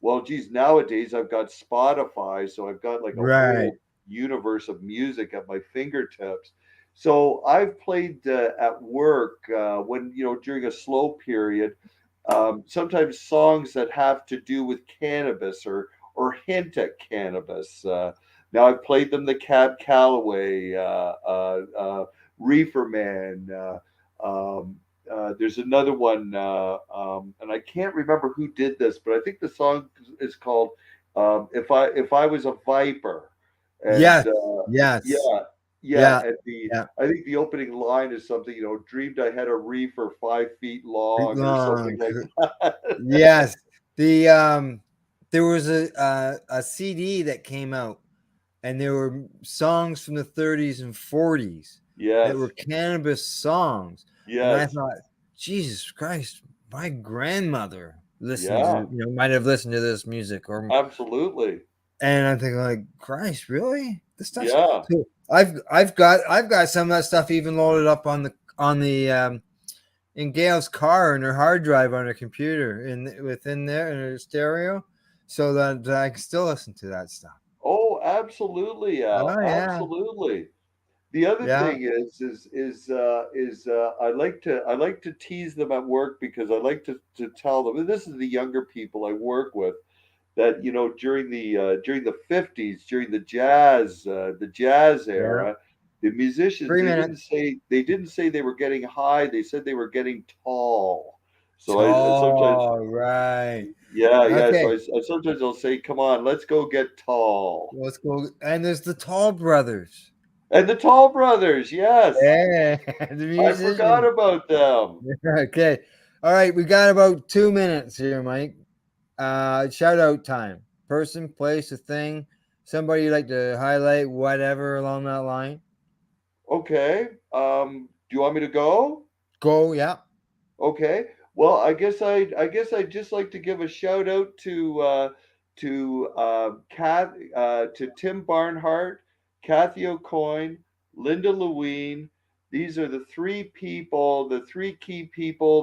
S4: well, geez, nowadays I've got Spotify, so I've got like a
S3: right.
S4: whole universe of music at my fingertips. So I've played at work when during a slow period. Sometimes songs that have to do with cannabis or hint at cannabis. Now I've played them the Cab Calloway. Reefer Man. There's another one, and I can't remember who did this, but I think the song is called "If I Was a Viper," and
S3: Yes. Yes.
S4: yeah, yeah,
S3: Yeah.
S4: and
S3: Yeah.
S4: I think the opening line is something dreamed I had a reefer 5 feet long or something
S3: Long.
S4: like that.
S3: Yes. There was a CD that came out, and there were songs from the 30s and 40s that were
S4: Yes,
S3: cannabis songs. And I
S4: yes,
S3: thought, Jesus Christ, my grandmother listened
S4: yeah,
S3: to, might have listened to this music,
S4: absolutely,
S3: and I'm thinking like, Christ, really? This stuff's
S4: yeah.
S3: so I've got some of that stuff even loaded up on the in Gail's car and her hard drive on her computer within there in her stereo, so that I can still listen to that stuff.
S4: Oh, absolutely, Al.
S3: Oh yeah,
S4: Absolutely. The other
S3: yeah,
S4: thing is I like to tease them at work because I like to tell them, and this is the younger people I work with, that during the 50s, during the jazz
S3: yeah.
S4: era, the musicians
S3: 3 minutes.
S4: they didn't say they were getting high, they said they were getting tall. So I sometimes
S3: Tall, right?
S4: yeah, so
S3: Okay,
S4: I sometimes I'll say, come on, let's go get tall.
S3: let's go. And there's the Tall Brothers.
S4: And the Tall Brothers, yes.
S3: Yeah, the
S4: I forgot
S3: musicians.
S4: about them.
S3: Okay, all right. We got about 2 minutes here, Mike. Shout out time. Person, place, a thing, somebody you'd like to highlight, whatever along that line.
S4: Okay. Do you want me to go?
S3: Go, yeah.
S4: Okay. Well, I guess I'd just like to give a shout out to Tim Barnhart, Kathy O'Coin, Linda Lewine. These are the three key people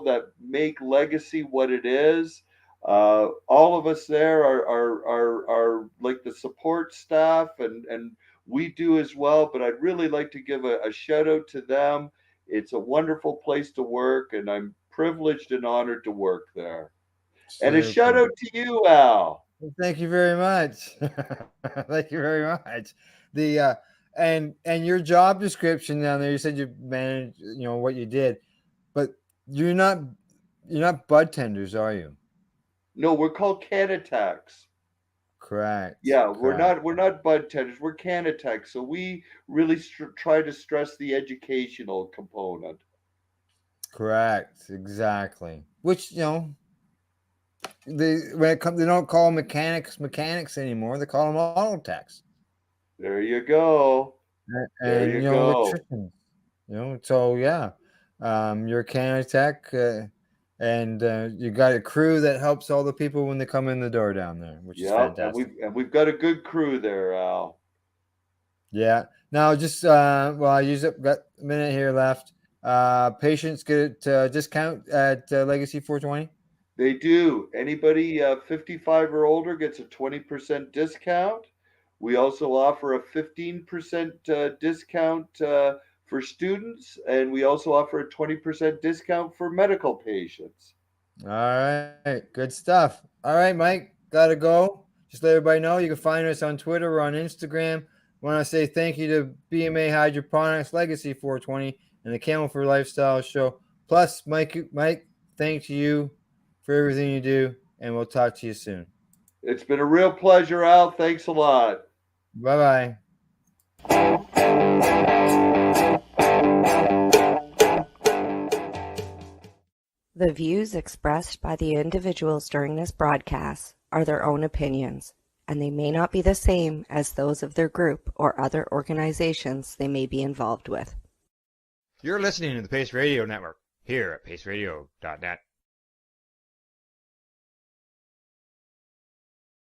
S4: that make Legacy what it is. All of us there are like the support staff, and we do as well. But I'd really like to give a shout out to them. It's a wonderful place to work, and I'm privileged and honored to work there. And a shout
S3: Super.
S4: out to you, Al.
S3: Well, thank you very much. Thank you very much. The and your job description down there, you said you managed, what you did, but you're not bud tenders, are you?
S4: No, we're called CannaTechs.
S3: Correct.
S4: Yeah,
S3: Correct.
S4: we're not bud tenders. We're CannaTech. So we really try to stress the educational component.
S3: Correct. Exactly. Which, they don't call mechanics anymore. They call them auto techs.
S4: There you go. There
S3: And
S4: you go.
S3: electricians. So yeah, you're a CannaTech, and you got a crew that helps all the people when they come in the door down there, which is
S4: Yep,
S3: fantastic.
S4: and we've got a good crew there, Al.
S3: Yeah. Now, just I got a minute here left. Patients get a discount at Legacy 420.
S4: They do. Anybody 55 or older gets a 20% discount. We also offer a 15% discount for students, and we also offer a 20% discount for medical patients.
S3: All right, good stuff. All right, Mike, gotta go. Just let everybody know you can find us on Twitter or on Instagram. Want to say thank you to BMA Hydroponics, Legacy 420, and the Campbellford Lifestyle Show. Plus, Mike, thanks you for everything you do, and we'll talk to you soon.
S4: It's been a real pleasure, Al. Thanks a lot.
S3: Bye bye.
S2: The views expressed by the individuals during this broadcast are their own opinions, and they may not be the same as those of their group or other organizations they may be involved with.
S1: You're listening to the Pace Radio Network here at paceradio.net.